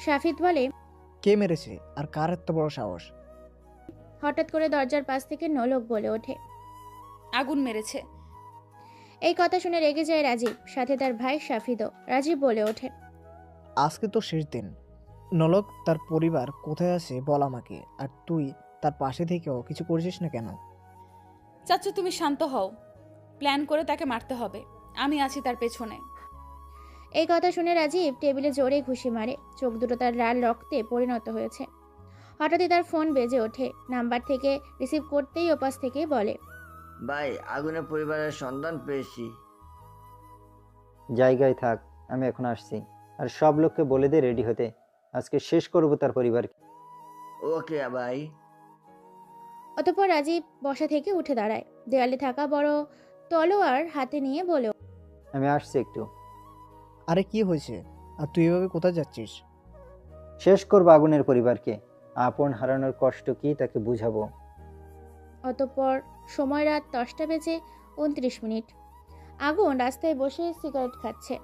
শাফিদ বলে, কে মেরেছে আর কার এত বড় সাহস? হঠাৎ করে দরজার পাশ থেকে নলক বলে ওঠে, আগুন মেরেছে। এই কথা শুনে রেগে যায় রাজীব, সাথে তার ভাই শাফিদও। রাজীব বলে ওঠে, আজকে তো শেষ দিন, নলক তার পরিবার কোথায় আছে বল আমাকে, আর তুই তার পাশে থেকেও কিছু করছিস না কেন? চাচ্চু তুমি শান্ত হও, প্ল্যান করে তাকে মারতে হবে, আমি আছি তার পেছনে। এই কথা শুনে রাজীব টেবিলে জোরে ঘুষি মারে, চোখ দুটো তার লাল রক্তে পরিণত হয়েছে। হঠাৎই তার ফোন বেজে ওঠে, নাম্বার থেকে রিসিভ করতেই ওপাশ থেকে বলে, ভাই আগুনের পরিবারের সন্ধান পেয়েছি। জায়গায় থাক, আমি এখন আসছি। আর সব লোককে বলে দে রেডি হতে, আজকে শেষ করব তার পরিবারকে। ওকে ভাই। অতঃপর রাজীব বসা থেকে উঠে দাঁড়ায়, দেওয়ালে থাকা বড় তলোয়ার হাতে নিয়ে বলে, আমি আসছি একটু। আরে কি হয়েছে, আর তুই এভাবে কোথায় যাচ্ছিস? শেষ করব আগুনের পরিবারকে, আপন হারানোর কষ্ট কি তাকে বুঝাবো। অতঃপর সময় রাত 10:29। আগুন রাস্তায় বসে সিগারেট খাচ্ছে।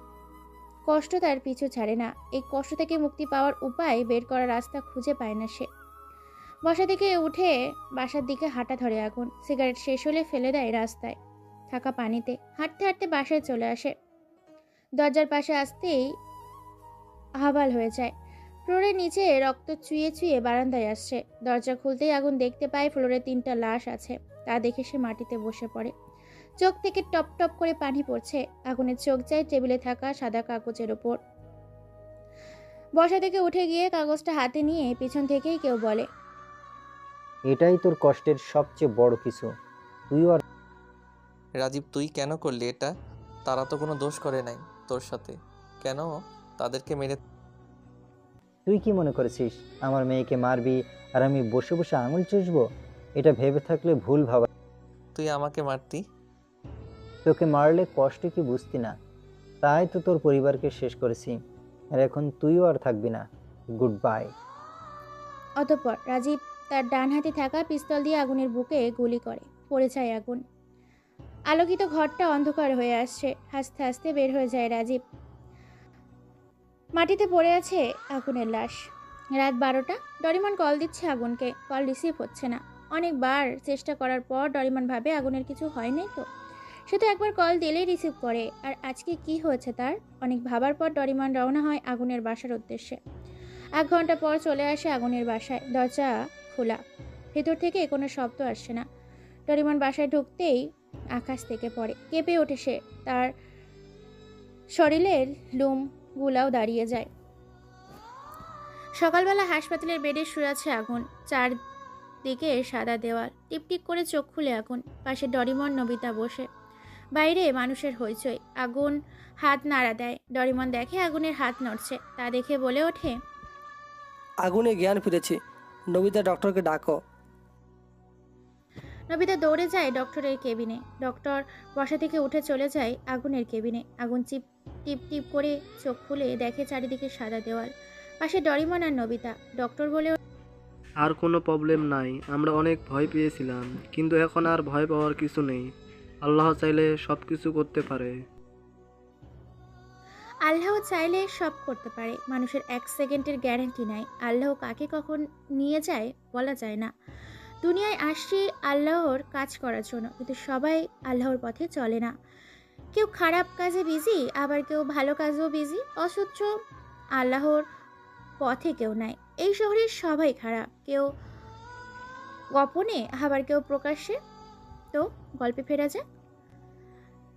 কষ্ট তার পিছু ছাড়ে না। এই কষ্ট থেকে মুক্তি পাওয়ার উপায় বের করার রাস্তা খুঁজে পায় না সে। বসা থেকে উঠে বাসার দিকে হাঁটা ধরে আগুন। সিগারেট শেষ হলে ফেলে দেয় রাস্তায় থাকা পানিতে। হাঁটতে হাঁটতে বাসায় চলে আসে। দরজার পাশে আসতেই হাবাল হয়ে যায়। ফ্লোরের নিচে রক্ত চুইয়ে চুইয়ে বারান্দায় আসছে। দরজা খুলতেই আগুন দেখতে পায় ফ্লোরে 3টা লাশ আছে। তা দেখে সে মাটিতে বসে পড়ে। চোখ থেকে টপ টপ করে পানি পড়ছে। আগুনের চোখ যায় টেবিলে থাকা সাদা কাগজের ওপর। বসা থেকে উঠে গিয়ে কাগজটা হাতে নিয়ে পিছন থেকেই কেউ বলে, এটাই তোর কষ্টের সবচেয়ে বড় কিছু। তুইও আর রাজীব তুই কেন করলি এটা? তারা তো কোনো দোষ করে নাই তোর সাথে, কেন তাদেরকে মেরে? তুই কি মনে করেছিস আমার মেয়েকে মারবি আর আমি বসে বসে আঙুল চুষবো? এটা ভেবে থাকলে ভুল ভাবা। তুই আমাকে মারতি? তোকে মারলে কষ্ট কি বুঝতি না, তাই তো তোর পরিবারকে শেষ করেছি। আর এখন তুইও আর থাকবি না। Good bye. অতঃপর রাজীব তার ডান হাতে থাকা পিস্তল দিয়ে আগুনের বুকে গুলি করে। পড়ে যায় আগুন। আলোকিত ঘরটা অন্ধকার হয়ে আসছে। হাসতে হাসতে বের হয়ে যায় রাজীব। মাটিতে পড়ে আছে আগুনের লাশ। রাত 12টা। ডরিমন কল দিচ্ছে আগুনকে, কল রিসিভ হচ্ছে না। অনেকবার চেষ্টা করার পর ডরিমন ভাবে আগুনের কিছু হয় নাই তো। সে তো একবার কল দিলেই রিসিভ করে, আর আজকে কি হয়েছে তার? অনেক ভাবার পর ডরিমন রওনা হয় আগুনের বাসার উদ্দেশ্যে। 1 ঘন্টা পর চলে আসে আগুনের বাসায়। দরজা খোলা, ভেতর থেকে কোনো শব্দ আসছে না। ডরিমন বাসায় ঢুকতেই আকাশ থেকে পড়ে, কেঁপে ওঠে সে। তার শরীরের লোম গুলাও দাঁড়িয়ে যায়। সকালবেলা হাসপাতালের বেডে শুয়ে আছে আগুন। চারদিকে সাদা দেওয়াল। টিপটিপ করে চোখ খুলে আগুন। পাশে ডরিমন নবিতা বসে। বাইরে মানুষের হইচই। আগুন হাত নাড়া দেয়। ডরিমন দেখে আগুনের হাত নড়ছে। তা দেখে বলে ওঠে, আগুনে জ্ঞান ফিরেছে, নবিতা ডক্টরকে ডাকো। নবিতা দৌড়ে যায় ডক্টরের কেবিনে। ডক্টর বসা থেকে উঠে চলে যায় আগুনের কেবিনে। আগুন টিপ টিপ করে চোখ খুলে দেখে চারিদিকে সাদা দেওয়াল। পাশে ডরিমন আর নবিতা। ডক্টর বলে, আর কোনো প্রবলেম নাই, আমরা অনেক ভয় পেয়েছিলাম, কিন্তু এখন আর ভয় পাওয়ার কিছু নেই। আল্লাহ চাইলে সব কিছু করতে পারে। আল্লাহ চাইলে সব করতে পারে। মানুষের 1 সেকেন্ডের গ্যারান্টি নাই। আল্লাহ কাকে কখন নিয়ে যায় বলা যায় না। দুনিয়ায় আসছি আল্লাহর কাজ করার জন্য, কিন্তু সবাই আল্লাহর পথে চলে না। কেউ খারাপ কাজে বিজি, আবার কেউ ভালো কাজেও বিজি। অথচ আল্লাহর পথে কেউ নাই। এই শহরের সবাই খারাপ, কেউ গোপনে আবার কেউ প্রকাশ্যে। তো গল্পে ফেরা যায়।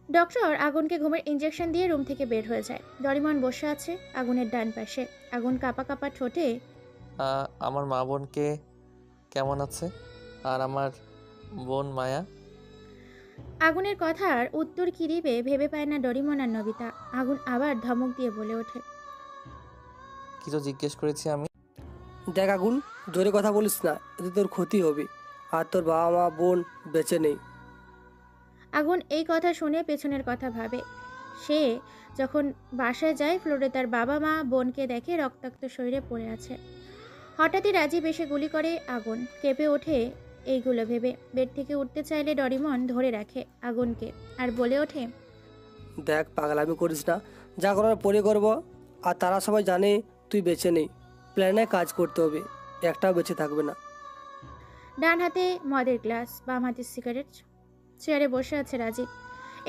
ডক্টর আগুনকে ঘুমের ইঞ্জেকশন দিয়ে রুম থেকে বের হয়ে যায়। ডরিমন বসে আছে আগুনের ডান পাশে। আগুন কাঁপা কাঁপা ঠোঁটে, আমার মা বোনকে কেমন আছে? আর আমার বোন মায়া? আগুনের কথার উত্তর কি দিবে ভেবে পায় না ডরিমন আর নবিতা। আগুন আবার ধমক দিয়ে বলে ওঠে, কিছু জিজ্ঞেস করেছি আমি? দেখ আগুন, জোরে কথা বলিস না, এতে তোর ক্ষতি হবে। আর তোর বাবা মা বোন বেঁচে নেই। আগুন এই কথা শুনে পেছনের কথা ভাবে। সে যখন বাসায় যায় ফ্লোরে তার বাবা মা বোনকে দেখে রক্তাক্ত শরীরে পড়ে আছে। হঠাৎই রাজীব এসে গুলি করে আগুন। কেঁপে ওঠে এইগুলো ভেবে। বেড থেকে উঠতে চাইলে ডরিমন ধরে রাখে আগুনকে আর বলে ওঠে, দেখ পাগলামি করিস না, যা করার পরে করব। আর তারা সবাই জানে তুই বেঁচে নেই। প্ল্যানে কাজ করতে হবে, একটাও বেঁচে থাকবে না। ডান হাতে মদের গ্লাস, বাম হাতে সিগারেট। চেয়ারে বসে আছে রাজীব।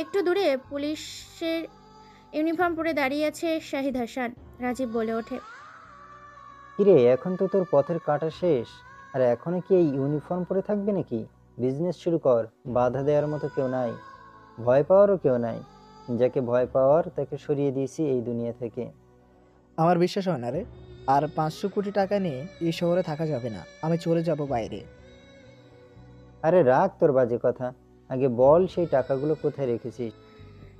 একটু দূরে পুলিশের ইউনিফর্ম পরে দাঁড়িয়ে আছে শাহিদ হাসান। রাজীব বলে ওঠে, কিরে, এখন তো তোর পথের কাটা শেষ, আর এখনো কি এই ইউনিফর্ম পরে থাকবে নাকি? বিজনেস শুরু কর, বাধা দেওয়ার মতো কেউ নাই, ভয় পাওয়ারও কেউ নাই। যাকে ভয় পাওয়ার তাকে সরিয়ে দিয়েছি এই দুনিয়া থেকে। আমার বিশ্বাস হয় না রে। আর 500 কোটি টাকা নিয়ে এই শহরে থাকা যাবে না, আমি চলে যাব বাইরে। আরে রাখ তোর বাজে কথা, আগে বল সেই টাকাগুলো কোথায় রেখেছিস?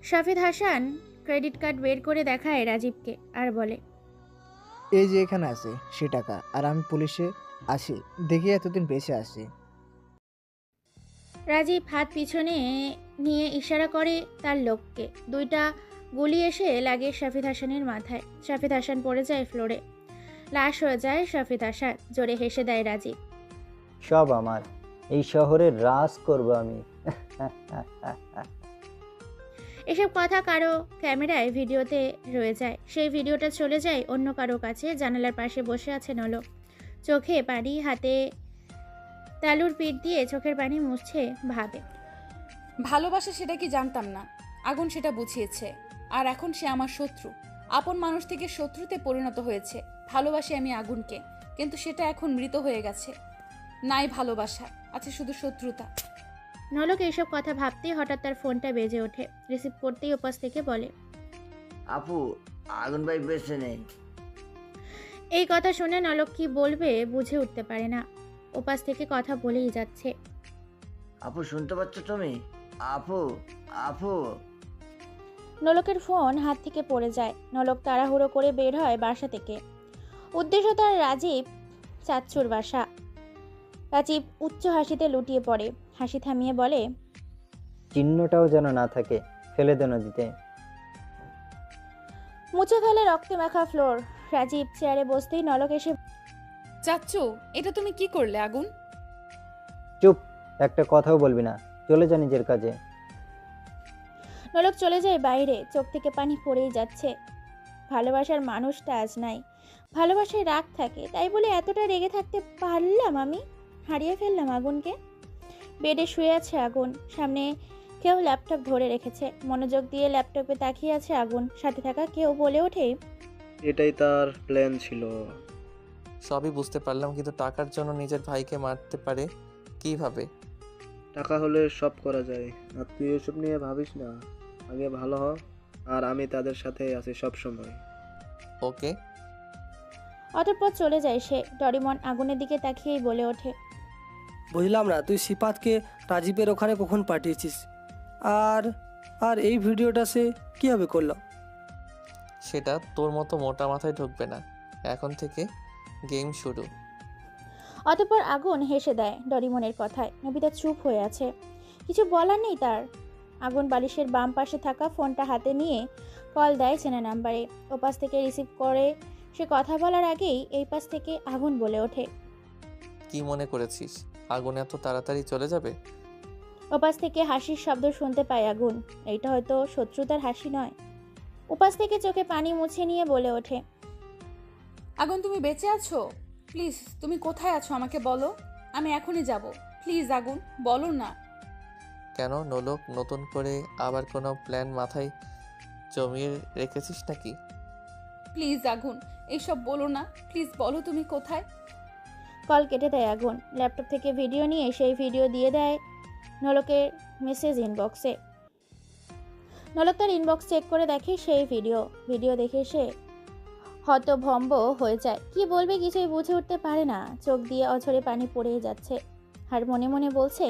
শাফিদ হাসান ক্রেডিট কার্ড বের করে দেখায় রাজীবকে আর বলে, এই যে এখানে আছে সে টাকা, আর আমি পুলিশে আছি দেখে এতদিন বেঁচে আছি। রাজীব হাত পিছনে নিয়ে ইশারা করে তার লোককে। 2টা গুলি এসে লাগে শাফিদ হাসানের মাথায়। শাফিদ হাসান পড়ে যায় ফ্লোরে, লাশ হয়ে যায় শাফিদ হাসান। জোরে হেসে দেয় রাজীব। সব আমার, এই শহরে রাজ করব আমি। এসব কথা কারো ক্যামেরায় ভিডিওতে রয়ে যায়। সেই ভিডিওটা চলে যায় অন্য কারো কাছে। জানালার পাশে বসে আছে নলক, চোখে পানি, হাতে তালুর পিঠ দিয়ে চোখের পানি মুছছে। ভাবে, ভালোবাসা সেটা কি জানতাম না, আগুন সেটা বুঝিয়েছে। আর এখন সে আমার শত্রু, আপন মানুষ থেকে শত্রুতে পরিণত হয়েছে। ভালোবাসি আমি আগুনকে, কিন্তু সেটা এখন মৃত হয়ে গেছে। নাই ভালোবাসা, আছে শুধু শত্রুতা। নলক এইসব কথা ভাবতেই হঠাৎ তার ফোনটা বেজে ওঠে। রিসিভ করতেই ওপাশ থেকে বলে, আপু, আগুন ভাই বেঁচে নেই। এই কথা শুনে নলক কি বলবে বুঝে উঠতে পারে না। ওপাশ থেকে কথা বলেই যাচ্ছে। আপু শুনতে পাচ্ছ তুমি? আপু, আপু। নলকের ফোন হাত থেকে পড়ে যায়। নলক তাড়াহুড়ো করে বের হয় বাসা থেকে। উদ্দেশ্য তার রাজীব চাচ্চুর বাসা। রাজীব উচ্চ হাসিতে লুটিয়ে পড়ে, হাসি থামিয়ে বলে, চিহ্নটাও যেন না থাকে, ফেলে দে নদীতে। মুছে ফেলে রক্তে মাখা ফ্লোর। রাজীব চেয়ারে বসতেই নলক এসে, চাচ্চু, এটা তুমি কি করলে আগুন? চুপ, একটা কথাও বলবি না, চলে যা নিজের কাজে। নলক চলে যায় বাইরে, চোখ থেকে পানি পড়েই যাচ্ছে। ভালোবাসার মানুষটা আজ নাই। ভালোবাসায় রাগ থাকে, তাই বলে এতটা রেগে থাকতে পারলাম আমি? হারিয়ে ফেললাম আগুনকে। বেডে শুয়ে আছে আগুন, সামনে কেউ ল্যাপটপ ধরে রেখেছে। মনোযোগ দিয়ে ল্যাপটপে তাকিয়ে আছে আগুন। সাথে থাকা কেউ বলে ওঠে, এটাই তার প্ল্যান ছিল। সবই বুঝতে পারলাম, কিন্তু টাকার জন্য নিজের ভাইকে মারতে পারে কিভাবে? টাকা হলে সব করা যায়, আর তুই এসব নিয়ে ভাবিস না, আগে ভালো হ। আর আমি তাদের সাথে আছি সব সময়। ওকে। অতঃপর চলে যায় সে। ডরিমন আগুনের দিকে তাকিয়েই বলে ওঠে, বুঝলাম না, তুই সিপাতকে রাজীবের ওখানে কখন পাঠিয়েছিস? আর আর এই ভিডিওটা সে কীভাবে করলো? সেটা তোর মতো মোটা মাথায় ঢুকবে না। এখন থেকে গেম শুরু। অতঃপর আগুন হেসে দেয় ডরিমনের কথায়। নবিতা চুপ হয়ে আছে, কিছু বলার নেই তার। আগুন বালিশের বাম পাশে থাকা ফোনটা হাতে নিয়ে কল দেয় চেনা নাম্বারে। ওপাশ থেকে রিসিভ করে সে কথা বলার আগেই এই পাশ থেকে আগুন বলে ওঠে, কি মনে করেছিস আগুন এত তাড়াতাড়ি চলে যাবে? ওপাশ থেকে হাসির শব্দ শুনতে পায় আগুন। এইটা হয়তো শত্রুতার হাসি নয়। ওপাশ থেকে চোখে পানি মুছে নিয়ে বলে ওঠে, আগুন তুমি বেঁচে আছো? প্লিজ তুমি কোথায় আছো আমাকে বলো, আমি এখনই যাব। প্লিজ আগুন বলো না। কেন নোলক, নতুন করে আবার কোনো প্ল্যান মাথায় জমিয়ে রেখেছিস নাকি? প্লিজ আগুন এইসব বলো না, প্লিজ বলো তুমি কোথায়। কল কেটে দেয় আগুন। ল্যাপটপ থেকে ভিডিও নিয়ে সেই ভিডিও দিয়ে দেয় নলকের মেসেজ ইনবক্সে। নলক তার ইনবক্স চেক করে দেখে সেই ভিডিও দেখে সে হতভম্ব হয়ে যায়। কি বলবে কিছুই বুঝে উঠতে পারে না। চোখ দিয়ে অঝরে পানি পড়ে যাচ্ছে, আর মনে মনে বলছে,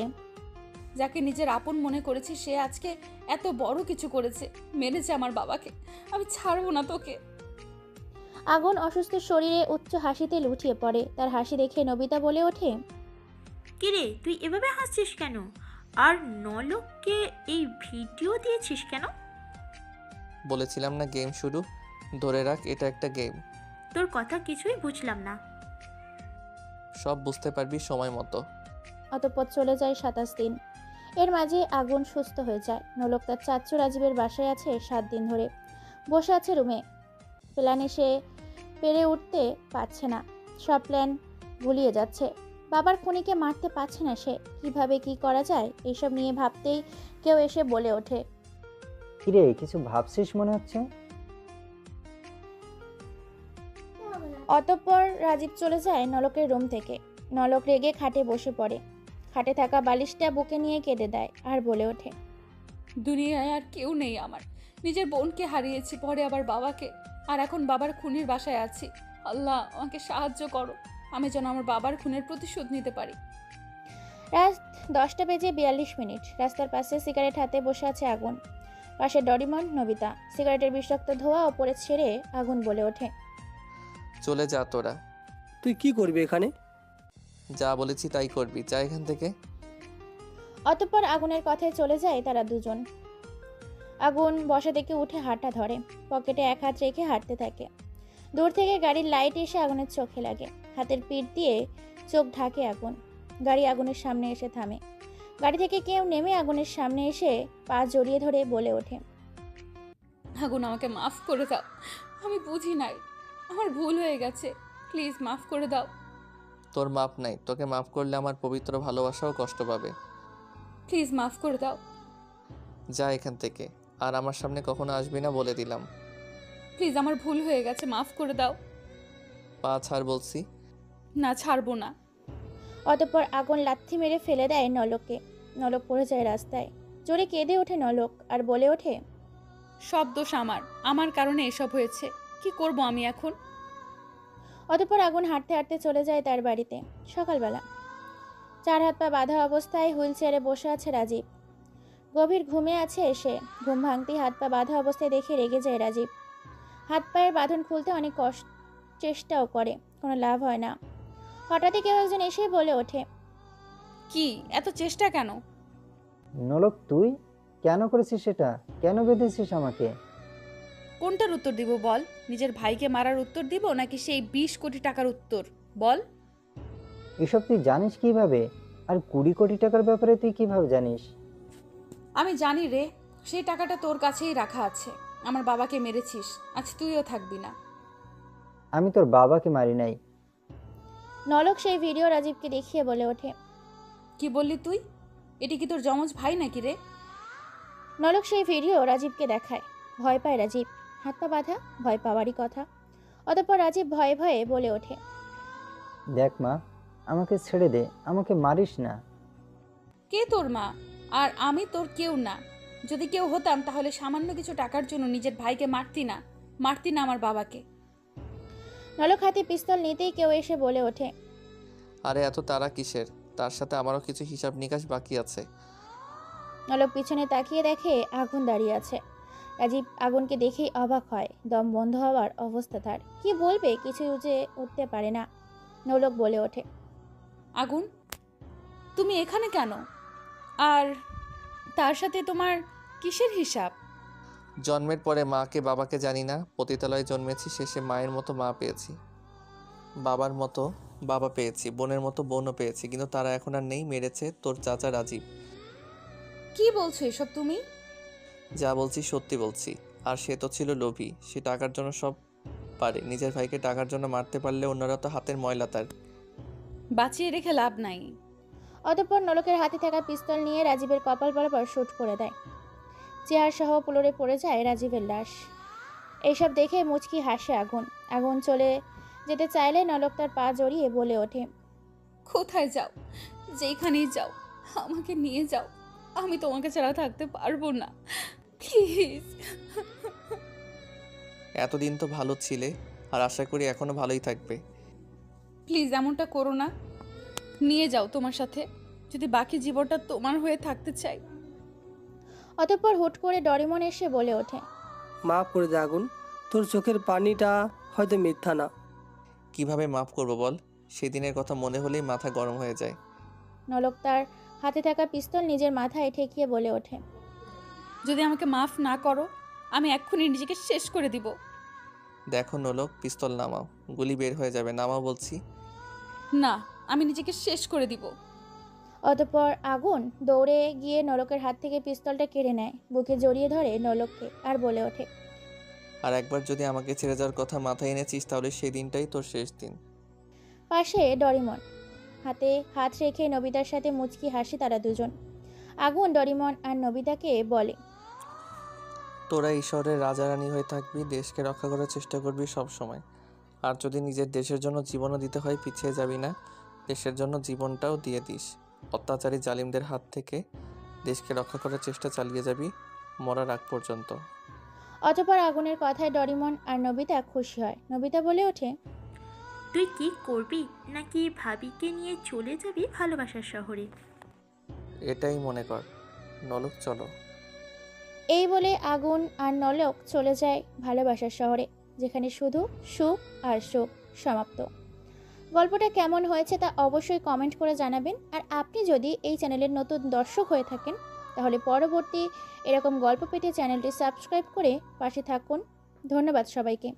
যাকে নিজের আপন মনে করেছি সে আজকে এত বড় কিছু করেছে, মেরেছে আমার বাবাকে। আমি ছাড়বো না তোকে। আগুন অসুস্থ শরীরে উচ্চ হাসিতে লুটিয়ে পড়ে। তার হাসি দেখে নবিতা বলে ওঠে, কিরে তুই এভাবে হাসছিস কেন? আর নলককে এই ভিডিও দিয়েছিস কেন? বলেছিলাম না গেম শুরু, ধরে রাখ এটা একটা গেম। তোর কথা কিছুই বুঝলাম না। সব বুঝতে পারবি সময় মতো। অতঃপর চলে যায় 27 দিন। এর মাঝে আগুন সুস্থ হয়ে যায়। নলক তার চাচ্চু রাজীবের বাসায় আছে 7 দিন ধরে। বসে আছে রুমে। প্ল্যানে সে পেরে উঠতে পারছে না, সব প্ল্যান ভুলিয়ে যাচ্ছে। বাবার খুনিকে মারতে পারছে না সে। কিভাবে কি করা যায় এইসব নিয়ে ভাবতেই কেউ এসে বলে ওঠে, কিরে, কিছু ভাবছিস মনে হচ্ছে? অতঃপর রাজীব চলে যায় নলকের রুম থেকে। নলক রেগে খাটে বসে পড়ে। খাটে থাকা বালিশটা বুকে নিয়ে কেঁদে দেয় আর বলে ওঠে, দুনিয়ায় আর কেউ নেই আমার। নিজের বোনকে হারিয়েছি, পরে আবার বাবাকে, আর এখন বাবার খুনির বাসায় আছি। আল্লাহ আমাকে সাহায্য করো, আমি যেন আমার বাবার খুনের প্রতিশোধ নিতে পারি। রাত 10:42। রাস্তার পাশে সিগারেট হাতে বসে আছে আগুন। পাশে ডরিমন, নবিতা। সিগারেটের বিষাক্ত ধোঁয়া ওপরে ছেড়ে আগুন বলে ওঠে, চলে যা তোরা। তুই কি করবি এখানে? যা বলেছি তাই করবি, যা এখান থেকে। অতঃপর আগুনের কথায় চলে যায় তারা দুজন। আগুন বসা থেকে উঠে হাঁটা ধরে, পকেটে এক হাত রেখে হাঁটতে থাকে। দূর থেকে গাড়ির লাইট এসে আগুনের চোখে লাগে। হাতের পিঠ দিয়ে চোখ ঢাকে আগুন। গাড়ি আগুনের সামনে এসে থামে। গাড়ি থেকে কেউ নেমে আগুনের সামনে এসে পা জড়িয়ে ধরে বলে ওঠে, আগুন আমাকে মাফ করে দাও, আমি বুঝি নাই, আমার ভুল হয়ে গেছে, প্লিজ মাফ করে দাও। তোর মাপ নাই, তোকে মাফ করলে আমার পবিত্র ভালোবাসাও কষ্ট পাবে। প্লিজ মাফ করে দাও। যা এখান থেকে, আর আমার সামনে কখনো আসবি না বলে দিলাম। প্লিজ আমার ভুল হয়ে গেছে, মাফ করে দাও। পা ছাড় বলছি। না, ছাড়বো না। অতঃপর আগুন লাথি মেরে ফেলে দেয় নলককে। নলক পড়ে যায় রাস্তায়। জোরে কেঁদে ওঠে নলক আর বলে ওঠে, সব দোষ আমার কারণে এসব হয়েছে, কি করব আমি এখন? অতঃপর আগুন হাঁটতে হাঁটতে চলে যায় তার বাড়িতে। সকালবেলা 4 হাত পা বাঁধা অবস্থায় হুইল চেয়ারে বসে আছে রাজীব। গভীর ঘুমে আছে এসে। ঘুম ভাঙতেই হাত পা বাঁধা অবস্থায় দেখে রেগে যায় রাজীব। হাত পায়ের বাঁধন খুলতে অনেক চেষ্টাও করে, কোনো লাভ হয় না। হঠাৎই কেউ একজন এসে বলে ওঠে, কি এত চেষ্টা কেন? নলক তুই কেন করেছিস সেটা? কেন বেঁধেছিস আমাকে? কোনটার উত্তর দিব বল? নিজের ভাইকে মারার উত্তর দিব নাকি সেই 20 কোটি টাকার উত্তর? বল। এসব তুই জানিস কিভাবে? আর 20 কোটি টাকার ব্যাপারে তুই কিভাবে জানিস? আমি জানি রে, সেই টাকাটা তোর কাছেই রাখা আছে। আমার বাবাকে মেরেছিস, আজ তুইও থাকবি না। আমি তোর বাবাকে মারি নাই। নলক সেই ভিডিও রাজীবকে দেখিয়ে বলে ওঠে, কি বললি তুই? এটি কি তোর যমজ ভাই নাকি রে? নলক সেই ভিডিও রাজীবকে দেখায়। ভয় পায় রাজীব। হাত পা বাঁধা, ভয় পাওয়ারই কথা। অতঃপর রাজীব ভয়ে ভয়ে বলে ওঠে, দেখ মা, আমাকে ছেড়ে দে, আমাকে মারিস না। কে তোর মা? আর আমি তোর কেউ না। যদি কেউ হতাম তাহলে সামান্য কিছু টাকার জন্য নিজের ভাইকে মারতি না আমার বাবাকে। নলক হাতে পিস্তল নিতেই কেউ এসে বলে ওঠে, আরে এত তারা কিসের? তার সাথে আমারও কিছু হিসাব নিকাশ বাকি আছে। নলক পিছনে তাকিয়ে দেখে আগুন দাঁড়িয়ে আছে। রাজীব আগুনকে দেখেই অবাক হয়। দম বন্ধ হওয়ার অবস্থা তার। কি বলবে কিছু উঠতে পারে না। নলক বলে ওঠে, আগুন, তুমি এখানে কেন? আর তার সাথে তোমার কিসের হিসাব? জন্মের পরে মাকে বাবাকে জানি না, পতিতালয়ে জন্মেছি, শেষে মায়ের মতো মা পেয়েছি, বাবার মতো বাবা পেয়েছি, বোনের মতো বোনও পেয়েছি, কিন্তু তারা এখন আর নেই। মেরেছে তোর চাচা রাজীব। কি বলছো এসব তুমি? যা বলছি সত্যি বলছি। আর সে তো ছিল লোভী, সে টাকার জন্য সব পারে। নিজের ভাইকে টাকার জন্য মারতে পারলে অন্যরা তো হাতের ময়লা তার। বাঁচিয়ে রেখে লাভ নাই। অতঃপর নলকের হাতে থাকা পিস্তল নিয়ে রাজীবের কপাল বরাবর শুট করে দেয়। চেয়ার সহ ফ্লোরে পড়ে যায় রাজীবের লাশ। এইসব দেখে মুচকি হাসে আগুন। আগুন চলে যেতে চাইলে নলক তার পা জড়িয়ে বলে ওঠে, কোথায় যাও? যেখানেই যাও আমাকে নিয়ে যাও, আমি তোমাকে ছাড়া থাকতে পারবো না, প্লিজ। এতদিন তো ভালো ছিলে, আর আশা করি এখনো ভালোই থাকবে। প্লিজ এমনটা করো না, নিয়ে যাও তোমার সাথে, যদি বাকি জীবনটা তোমার হয়ে থাকতে চাই। অতঃপর হুট করে ডরিমন এসে বলে ওঠে, মাফ করে দে আগুন, তোর চোখের পানিটা হয়তো মিথ্যা না। কিভাবে মাফ করবো বল? সেদিনের কথা মনে হলেই মাথা গরম হয়ে যায়। নলক তার হাতে থাকা পিস্তল নিজের মাথায় ঠেকিয়ে বলে ওঠে, যদি আমাকে মাফ না করো আমি এক্ষুনি নিজেকে শেষ করে দিব। দেখো নলক, পিস্তল নামাও, গুলি বের হয়ে যাবে, নামাও বলছি। না, আমি নিজেকে শেষ করে দিব। অতঃপর আগুন দৌড়ে গিয়ে নলকের হাত থেকে পিস্তলটা কেড়ে নেয়, বুকে জড়িয়ে ধরে নলককে আর বলে ওঠে, আর একবার যদি আমাকে ছেড়ে যাওয়ার কথা মাথায় এনেছিস তাহলে সেই দিনটাই তোর শেষ দিন। পাশে ডরিমন হাতে হাত রেখে নবিতার সাথে মুচকি হাসি তারা দুজন। আগুন ডরিমন আর নবিতাকে বলে, তোরা ঈশ্বরের রাজা রানী হয়ে থাকবি, দেশকে রক্ষা করার চেষ্টা করবি সব সময়। আর যদি নিজের দেশের জন্য জীবনও দিতে হয় পিছিয়ে যাবি না, দেশের জন্য জীবনটাও দিয়ে দিস। অত্যাচারী জালিমদের হাত থেকে দেশকে রক্ষা করার চেষ্টা চালিয়ে যাবি মরার আগ পর্যন্ত। অতঃপর আগুনের কথায় ডরিমন আর নবিতা খুশি হয়। নবিতা বলে ওঠে, তুই কি করবি, নাকি ভাবিকে নিয়ে চলে যাবি ভালোবাসার শহরে? এটাই মনে কর। নলক চলো। এই বলে আগুন আর নলক চলে যায় ভালোবাসার শহরে, যেখানে শুধু সুখ আর সুখ। সমাপ্ত। গল্পটা কেমন হয়েছে তা অবশ্যই কমেন্ট করে জানাবেন। আর আপনি যদি এই চ্যানেলের নতুন দর্শক হয়ে থাকেন তাহলে পরবর্তী এরকম গল্প পেতে চ্যানেলটি সাবস্ক্রাইব করে পাশে থাকুন। ধন্যবাদ সবাইকে।